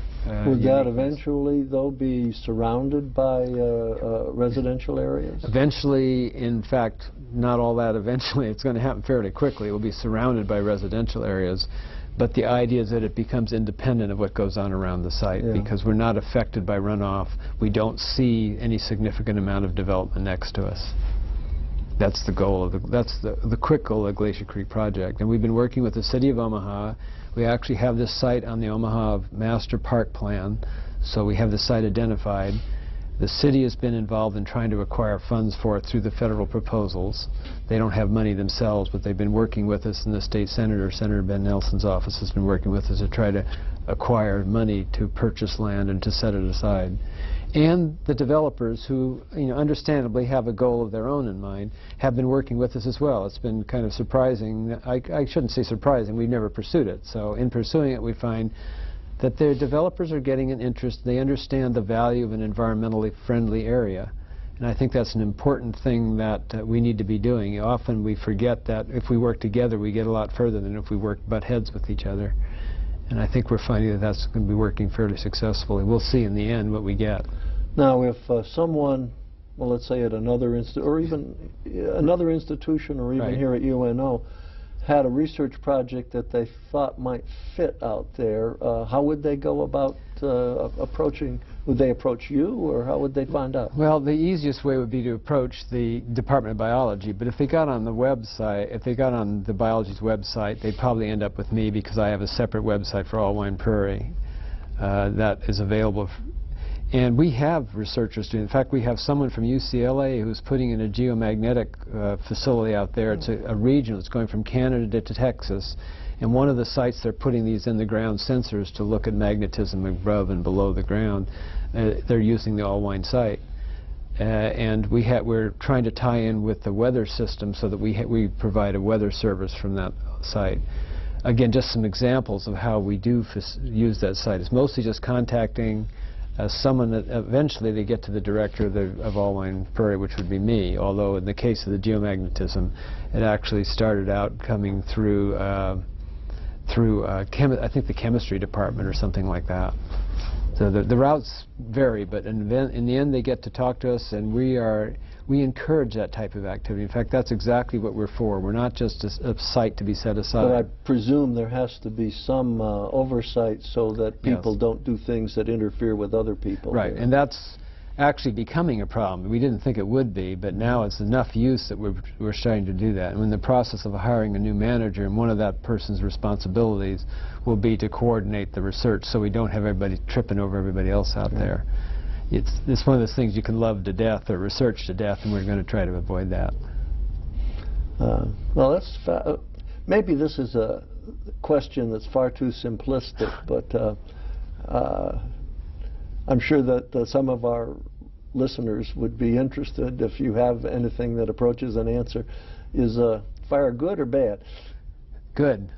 [SPEAKER 2] Would that eventually, though, be surrounded by residential areas?
[SPEAKER 3] Eventually, in fact, not all that eventually. It's going to happen fairly quickly. It will be surrounded by residential areas. But the idea is that it becomes independent of what goes on around the site, because we're not affected by runoff. We don't see any significant amount of development next to us. That's the goal of the quick goal of the Glacier Creek project. And we've been working with the City of Omaha. We actually have this site on the Omaha Master Park Plan, so we have the site identified. The city has been involved in trying to acquire funds for it through the federal proposals. They don't have money themselves, but they've been working with us, and the state senator, Senator Ben Nelson's office, has been working with us to try to acquire money to purchase land and to set it aside. And the developers, who understandably have a goal of their own in mind, have been working with us as well. It's been kind of surprising. I shouldn't say surprising. We've never pursued it. So in pursuing it, we find that their developers are getting an interest. They understand the value of an environmentally friendly area. And I think that's an important thing that we need to be doing. Often we forget that if we work together, we get a lot further than if we work butt heads with each other. And I think we're finding that that's going to be working fairly successfully. We'll see in the end what we get.
[SPEAKER 2] Now, if someone, well, let's say at another or even another institution, or even here at UNO, had a research project that they thought might fit out there, how would they go about approaching? Would they approach you, or how would they find out?
[SPEAKER 3] Well, the easiest way would be to approach the Department of Biology, but if they got on the website, if they got on the biology's website, they'd probably end up with me, because I have a separate website for Alwine Prairie that is available. And we have researchers doing. In fact, we have someone from UCLA who's putting in a geomagnetic facility out there. It's a region that's going from Canada to Texas. And one of the sites they're putting these in-the-ground sensors to look at magnetism above and below the ground. They're using the Alwine site. And we're trying to tie in with the weather system so that we provide a weather service from that site. Again, just some examples of how we do use that site. It's mostly just contacting someone that eventually they get to the director of Alwine Prairie, which would be me, although in the case of the geomagnetism, it actually started out coming through, I think the chemistry department or something like that. So the routes vary, but in the end they get to talk to us, and we encourage that type of activity. In fact, that's exactly what we're for. We're not just a site to be set aside.
[SPEAKER 2] But I presume there has to be some oversight so that people don't do things that interfere with other people.
[SPEAKER 3] Right, and that's actually becoming a problem. We didn't think it would be, but now it's enough use that we're starting to do that. And we're in the process of hiring a new manager, and one of that person's responsibilities will be to coordinate the research so we don't have everybody tripping over everybody else out there. It's one of those things you can love to death or research to death, and we're going to try to avoid that.
[SPEAKER 2] Well, that's maybe this is a question that's far too simplistic, but I'm sure that some of our listeners would be interested if you have anything that approaches an answer. Is fire good or bad?
[SPEAKER 3] Good.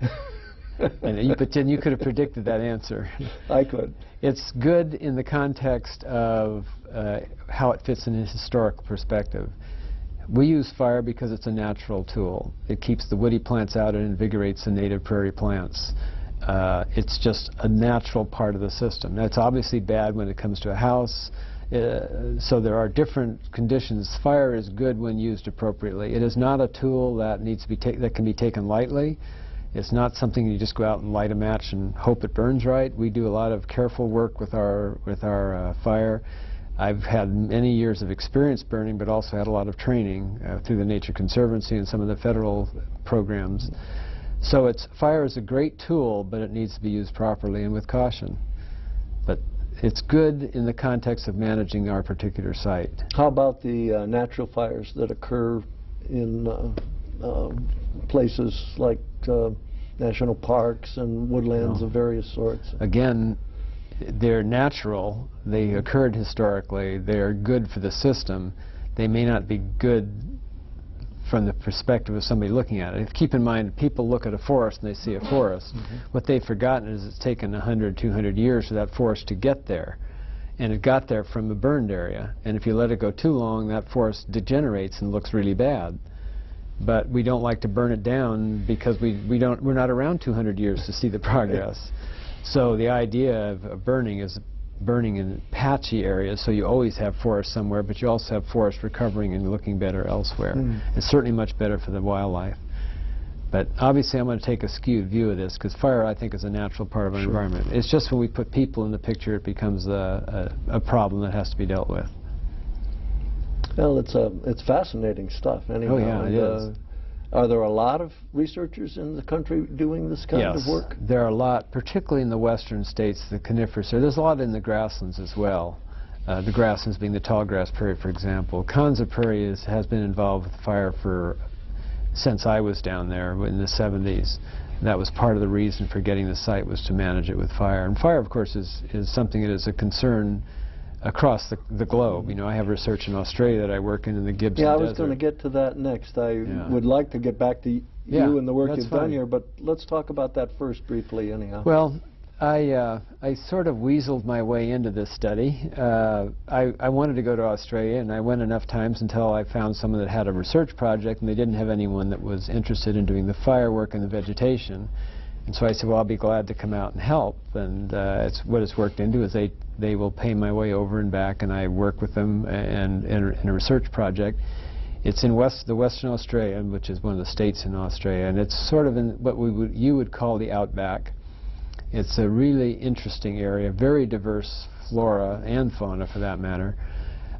[SPEAKER 3] But then you could have predicted that answer.
[SPEAKER 2] I could.
[SPEAKER 3] It's good in the context of how it fits in a historical perspective. We use fire because it's a natural tool. It keeps the woody plants out and invigorates the native prairie plants. It's just a natural part of the system. Now, it's obviously bad when it comes to a house, so there are different conditions. Fire is good when used appropriately. It is not a tool that needs to be that can be taken lightly. It's not something you just go out and light a match and hope it burns right. We do a lot of careful work with our fire. I've had many years of experience burning, but also had a lot of training through the Nature Conservancy and some of the federal programs. So fire is a great tool, but it needs to be used properly and with caution. But it's good in the context of managing our particular site.
[SPEAKER 2] How about the natural fires that occur in places like national parks and woodlands of various sorts? Again,
[SPEAKER 3] they're natural. They occurred historically. They're good for the system. They may not be good from the perspective of somebody looking at it. Keep in mind, people look at a forest and they see a forest. What they've forgotten is it's taken 100, 200 years for that forest to get there. And it got there from a burned area. And if you let it go too long, that forest degenerates and looks really bad. But we don't like to burn it down because we're not around 200 years to see the progress. So the idea of burning is burning in patchy areas, so you always have forest somewhere, but you also have forest recovering and looking better elsewhere. It's certainly much better for the wildlife. But obviously I'm going to take a skewed view of this, because fire, I think, is a natural part of our environment. It's just when we put people in the picture it becomes a problem that has to be dealt with.
[SPEAKER 2] Well, it's fascinating stuff anyhow.
[SPEAKER 3] Oh yeah, it is.
[SPEAKER 2] Are there a lot of researchers in the country doing this kind of work?
[SPEAKER 3] Yes, there are a lot, particularly in the western states, the coniferous. There's a lot in the grasslands as well. The grasslands being the tall grass prairie, for example. Kanza Prairie has been involved with fire since I was down there in the 70s. That was part of the reason for getting the site, was to manage it with fire. And fire, of course, is something that is a concern across the globe. You know, I have research in Australia that I work in the Gibson Desert.
[SPEAKER 2] Yeah, I was going to get to that next. I would like to get back to you and the work you've done here, but let's talk about that first briefly anyhow.
[SPEAKER 3] Well, I sort of weaseled my way into this study. I wanted to go to Australia, and I went enough times until I found someone that had a research project, and they didn't have anyone that was interested in doing the firework and the vegetation. And so I said, well, I'll be glad to come out and help. And what it's worked into is they will pay my way over and back, and I work with them in a research project. It's in Western Australia, which is one of the states in Australia, and it's sort of in what you would call the outback. It's a really interesting area, very diverse flora and fauna for that matter.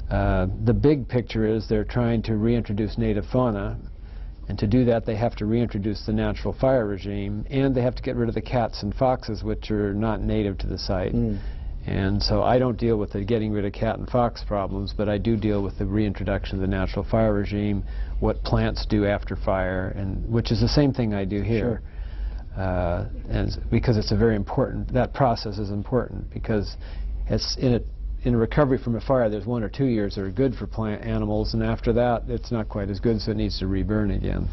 [SPEAKER 3] The big picture is they're trying to reintroduce native fauna, and to do that they have to reintroduce the natural fire regime, and they have to get rid of the cats and foxes, which are not native to the site. And so I don't deal with the getting rid of cat and fox problems, but I do deal with the reintroduction of the natural fire regime, what plants do after fire, and which is the same thing I do here. And because it's a very important, that process is important, because it's in recovery from a fire, there's 1 or 2 years that are good for plant animals, and after that it's not quite as good, so it needs to reburn again.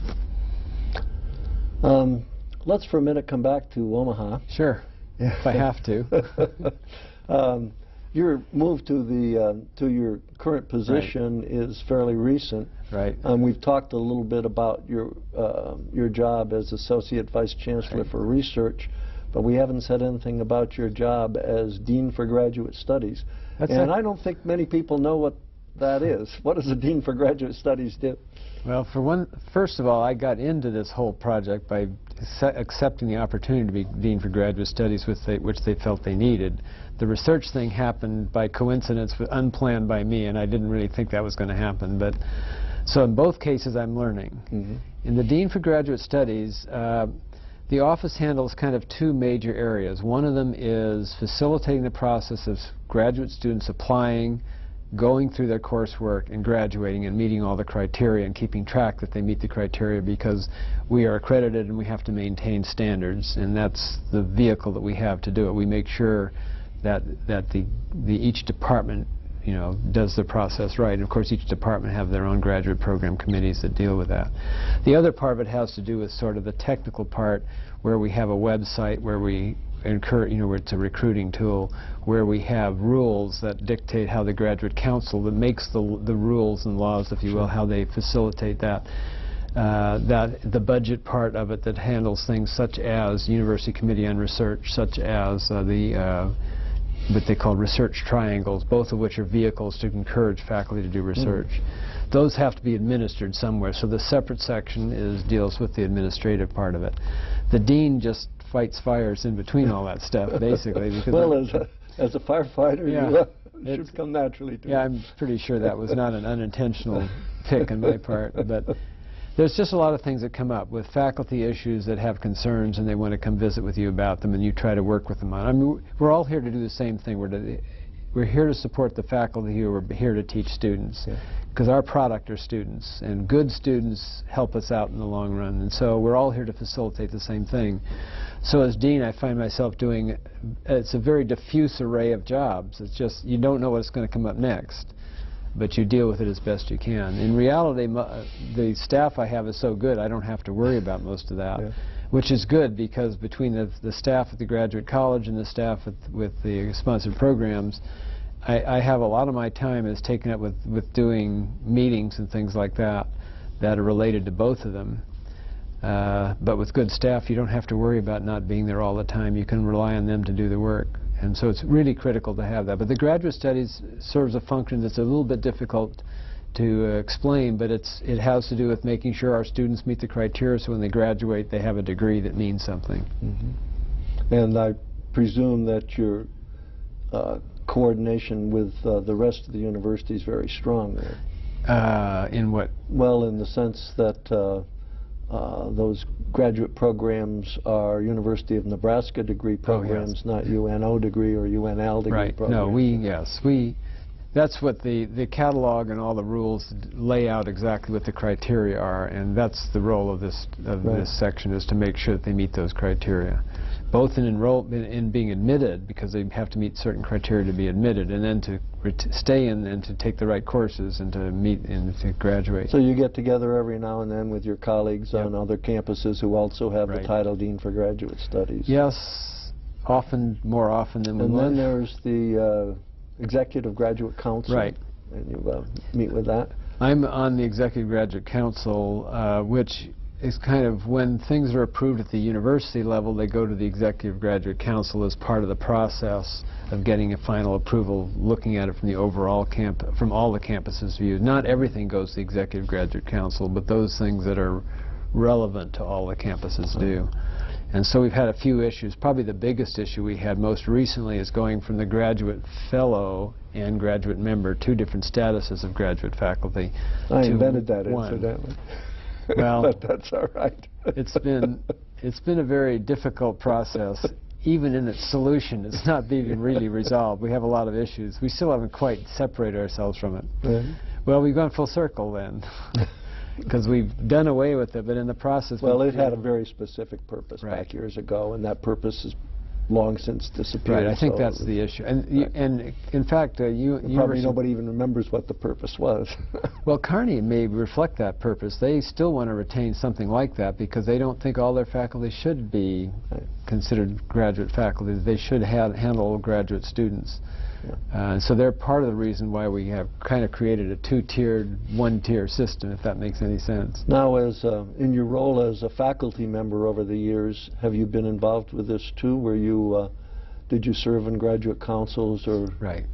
[SPEAKER 2] Let's for a minute come back to Omaha.
[SPEAKER 3] Sure, if I have to.
[SPEAKER 2] Your move to your current position is fairly recent.
[SPEAKER 3] Right.
[SPEAKER 2] We've talked a little bit about your job as Associate Vice Chancellor for Research, but we haven't said anything about your job as Dean for Graduate Studies. And I don't think many people know what that is. What does a Dean for Graduate Studies do?
[SPEAKER 3] Well, first of all, I got into this whole project by accepting the opportunity to be Dean for Graduate Studies, which they felt they needed. The research thing happened by coincidence, unplanned by me, and I didn't really think that was going to happen. But so in both cases, I'm learning. In the Dean for Graduate Studies, the office handles kind of 2 major areas. One of them is facilitating the process of graduate students applying, going through their coursework and graduating and meeting all the criteria and keeping track that they meet the criteria, because we are accredited and we have to maintain standards, and that's the vehicle that we have to do it. We make sure that each department, you know, does the process right, and of course each department have their own graduate program committees that deal with that. The other part of it has to do with sort of the technical part, where we have a website where we encourage, you know, where it's a recruiting tool, where we have rules that dictate how the graduate council that makes the rules and laws, if you will, how they facilitate that. The budget part of it that handles things such as University Committee on Research, such as what they call research triangles, both of which are vehicles to encourage faculty to do research. Those have to be administered somewhere, so the separate section deals with the administrative part of it. The dean just fights fires in between all that stuff, basically. Because
[SPEAKER 2] well, as a firefighter, it should come naturally to you.
[SPEAKER 3] Yeah, I'm pretty sure that was not an unintentional pick on my part, but there's just a lot of things that come up with faculty issues that have concerns, and they want to come visit with you about them, and you try to work with them on. I mean, we're all here to do the same thing. We're here to support the faculty who are here to teach students, because our product are students, and good students help us out in the long run, and so we're all here to facilitate the same thing. So as dean, I find myself doing, it's a very diffuse array of jobs. It's just, you don't know what's going to come up next, but you deal with it as best you can. In reality, the staff I have is so good, I don't have to worry about most of that, which is good, because between the staff at the graduate college and the staff with the sponsored programs, I have a lot of my time is taken up with doing meetings and things like that that are related to both of them. But with good staff, you don't have to worry about not being there all the time. You can rely on them to do the work. And so it's really critical to have that. But the graduate studies serves a function that's a little bit difficult to explain, but it has to do with making sure our students meet the criteria so when they graduate they have a degree that means something.
[SPEAKER 2] Mm-hmm. And I presume that your coordination with the rest of the university is very strong there.
[SPEAKER 3] In what?
[SPEAKER 2] Well, in the sense that those graduate programs are University of Nebraska degree programs,
[SPEAKER 3] yes.
[SPEAKER 2] not UNO degree or UNL degree
[SPEAKER 3] right.
[SPEAKER 2] programs.
[SPEAKER 3] No, that's what the catalog and all the rules lay out exactly what the criteria are, and that's the role of this section, is to make sure that they meet those criteria, both in being admitted, because they have to meet certain criteria to be admitted, and then to stay in and to take the right courses and to meet and to graduate.
[SPEAKER 2] So you get together every now and then with your colleagues
[SPEAKER 3] Yep.
[SPEAKER 2] on other campuses who also have the title Dean for Graduate Studies.
[SPEAKER 3] Yes, more often than we
[SPEAKER 2] want.
[SPEAKER 3] want.
[SPEAKER 2] And then there's the Executive Graduate Council.
[SPEAKER 3] Right.
[SPEAKER 2] And you meet with that.
[SPEAKER 3] I'm on the Executive Graduate Council, which is kind of when things are approved at the university level, they go to the Executive Graduate Council as part of the process of getting a final approval, looking at it from the overall from all the campuses' view. Not everything goes to the Executive Graduate Council, but those things that are relevant to all the campuses do. And so we've had a few issues. Probably the biggest issue we had most recently is going from the graduate fellow and graduate member, two different statuses of graduate faculty.
[SPEAKER 2] I
[SPEAKER 3] to
[SPEAKER 2] invented that,
[SPEAKER 3] one.
[SPEAKER 2] incidentally.
[SPEAKER 3] Well,
[SPEAKER 2] but that's all right.
[SPEAKER 3] it's been a very difficult process. Even in its solution, it's not being really resolved. We have a lot of issues. We still haven't quite separated ourselves from it.
[SPEAKER 2] Mm-hmm.
[SPEAKER 3] Well, we've gone full circle then. Because we've done away with it, but in the process...
[SPEAKER 2] Well, it had a very specific purpose back years ago, and that purpose has long since disappeared.
[SPEAKER 3] Right, I think that's the issue. And, and in fact,
[SPEAKER 2] probably nobody even remembers what the purpose was.
[SPEAKER 3] Well, Kearney may reflect that purpose. They still want to retain something like that because they don't think all their faculty should be considered graduate faculty. They should handle graduate students. So they're part of the reason why we have kind of created a two-tiered, one-tier system, if that makes any sense.
[SPEAKER 2] Now, as in your role as a faculty member over the years, have you been involved with this too? Were you, did you serve in graduate councils or?
[SPEAKER 3] Right.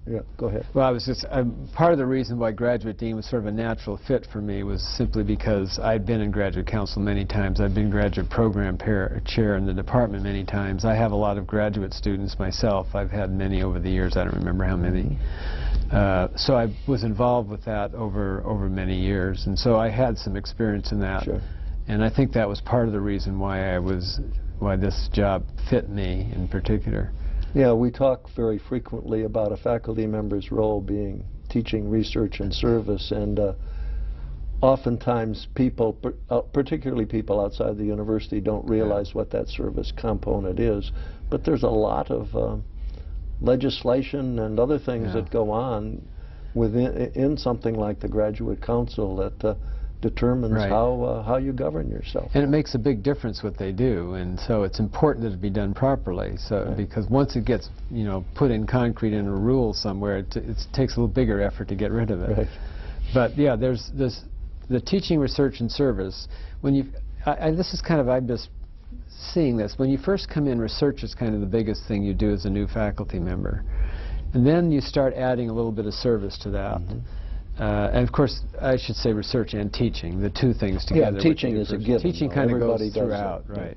[SPEAKER 2] Yeah, go ahead.
[SPEAKER 3] Well, I was just, part of the reason why graduate dean was sort of a natural fit for me was simply because I'd been in graduate council many times. I've been graduate program chair in the department many times. I have a lot of graduate students myself. I've had many over the years. I don't remember how many. So I was involved with that over many years, and so I had some experience in that.
[SPEAKER 2] Sure.
[SPEAKER 3] And I think that was part of the reason why this job fit me in particular.
[SPEAKER 2] Yeah, we talk very frequently about a faculty member's role being teaching, research, and service, and oftentimes people, particularly people outside the university, don't realize what that service component is. But there's a lot of legislation and other things that go on in something like the Graduate Council that determines how you govern yourself.
[SPEAKER 3] And it makes a big difference what they do, and so it's important that it be done properly. So because once it gets put in concrete in a rule somewhere, it takes a little bigger effort to get rid of it.
[SPEAKER 2] Right.
[SPEAKER 3] But yeah, there's the teaching, research, and service. When you, this is kind of, I'm just seeing this. When you first come in, research is kind of the biggest thing you do as a new faculty member, and then you start adding a little bit of service to that. And of course, I should say research and teaching, the two things together.
[SPEAKER 2] Yeah, teaching is a given.
[SPEAKER 3] Teaching kind of goes throughout, right?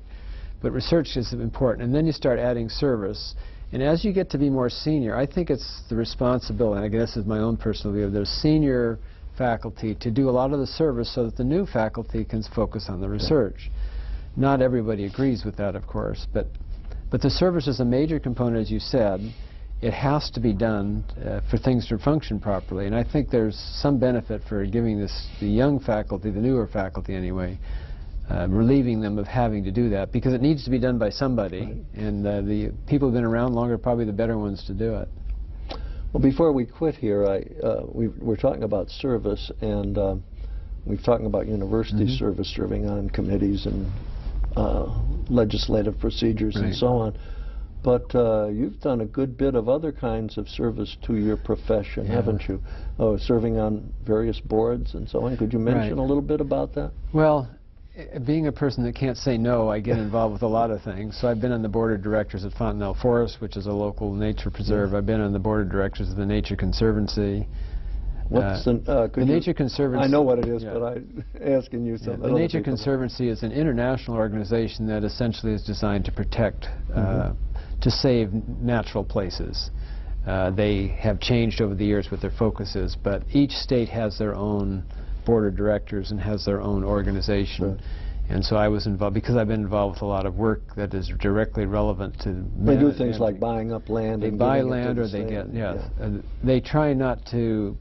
[SPEAKER 3] But research is important, and then you start adding service. And as you get to be more senior, I think it's the responsibility, and I guess this is my own personal view, of those senior faculty to do a lot of the service so that the new faculty can focus on the research. Not everybody agrees with that, of course, but the service is a major component, as you said. It has to be done for things to function properly, and I think there's some benefit for giving the young faculty, the newer faculty anyway, relieving them of having to do that, because it needs to be done by somebody, and the people who've been around longer are probably the better ones to do it.
[SPEAKER 2] Well, before we quit here, we're talking about service, and we're talking about university service, serving on committees and legislative procedures and so on. But you've done a good bit of other kinds of service to your profession, haven't you? Serving on various boards and so on. Could you mention a little bit about that?
[SPEAKER 3] Well, being a person that can't say no, I get involved with a lot of things. So I've been on the board of directors at Fontanelle Forest, which is a local nature preserve. I've been on the board of directors of the Nature Conservancy.
[SPEAKER 2] What's
[SPEAKER 3] the Nature Conservancy?
[SPEAKER 2] I know what it is, but I'm asking you something.
[SPEAKER 3] The Nature Conservancy is an international organization that essentially is designed to protect, to save natural places. They have changed over the years what their focus is, but each state has their own board of directors and has their own organization. And so I was involved, because I've been involved with a lot of work that is directly relevant to...
[SPEAKER 2] They do things like buying up land.
[SPEAKER 3] They buy land, or they get, they try not to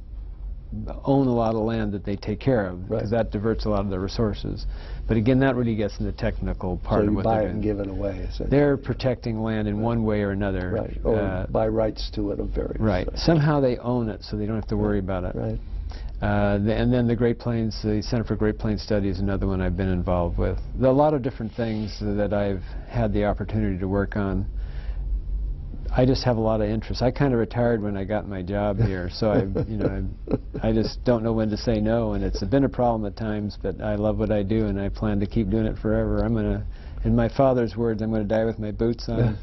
[SPEAKER 3] own a lot of land that they take care of, because that diverts a lot of their resources. But again, that really gets in the technical part of what they're doing.
[SPEAKER 2] So you buy it and give it away.
[SPEAKER 3] They're protecting land in one way or another.
[SPEAKER 2] Right, or buy rights to it of various...
[SPEAKER 3] Right. Somehow they own it, so they don't have to worry about it.
[SPEAKER 2] Right.
[SPEAKER 3] And then the Great Plains, the Center for Great Plains Study is another one I've been involved with. There are a lot of different things that I've had the opportunity to work on. I just have a lot of interest. I kind of retired when I got my job here, so I just don't know when to say no, and it's been a problem at times, but I love what I do, and I plan to keep doing it forever. I'm going to, in my father's words, I'm going to die with my boots on.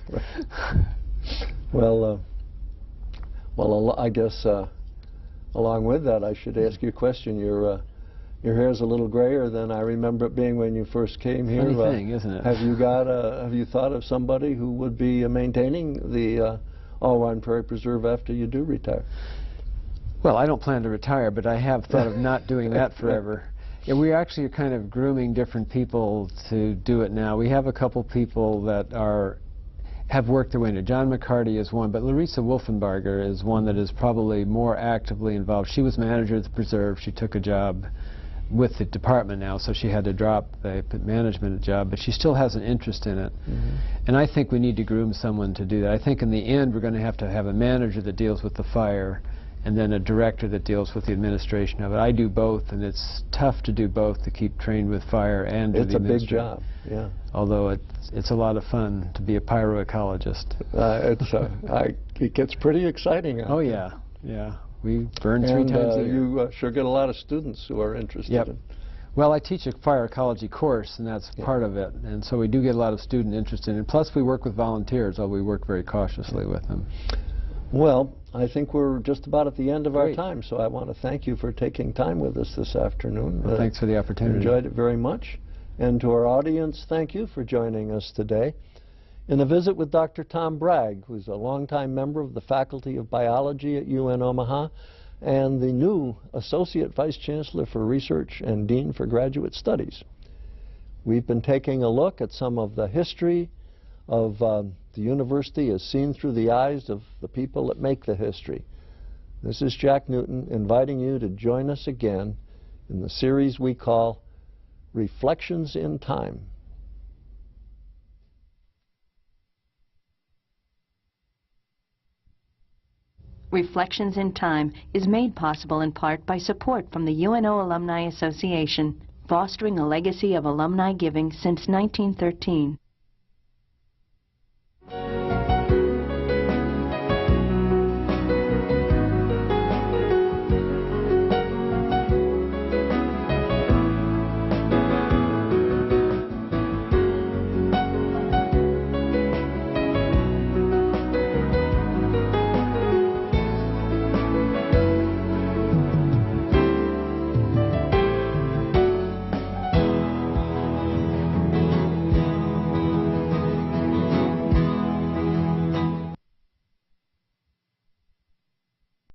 [SPEAKER 2] Well, I guess along with that, I should ask you a question. Your hair's a little grayer than I remember it being when you first came here.
[SPEAKER 3] Funny thing, isn't it?
[SPEAKER 2] Have you thought of somebody who would be maintaining the All-Rhine Prairie Preserve after you do retire?
[SPEAKER 3] Well, I don't plan to retire, but I have thought of not doing that forever. Yeah, we actually are kind of grooming different people to do it now. We have a couple people that have worked their way into. John McCarty is one, but Larissa Wolfenbarger is one that is probably more actively involved. She was manager of the preserve. She took a job with the department now, so she had to drop the management job, but she still has an interest in it. And I think we need to groom someone to do that. I think in the end we're going to have a manager that deals with the fire, and then a director that deals with the administration of it. I do both, and it's tough to do both, to keep trained with fire and do the administration.
[SPEAKER 2] It's a big job, yeah.
[SPEAKER 3] Although it's a lot of fun to be a pyroecologist.
[SPEAKER 2] It gets pretty exciting out there.
[SPEAKER 3] Yeah, yeah. We burn 3 times a year.
[SPEAKER 2] You sure get a lot of students who are interested in.
[SPEAKER 3] Well, I teach a fire ecology course, and that's part of it. And so we do get a lot of student interest in it. Plus, we work with volunteers, although we work very cautiously with them.
[SPEAKER 2] Well, I think we're just about at the end of our time, so I want to thank you for taking time with us this afternoon.
[SPEAKER 3] Well, thanks for the opportunity.
[SPEAKER 2] Enjoyed it very much. And to our audience, thank you for joining us today in a visit with Dr. Tom Bragg, who's a longtime member of the Faculty of Biology at UN Omaha and the new Associate Vice Chancellor for Research and Dean for Graduate Studies. We've been taking a look at some of the history of the university as seen through the eyes of the people that make the history. This is Jack Newton inviting you to join us again in the series we call Reflections in Time.
[SPEAKER 1] Reflections in Time is made possible in part by support from the UNO Alumni Association, fostering a legacy of alumni giving since 1913.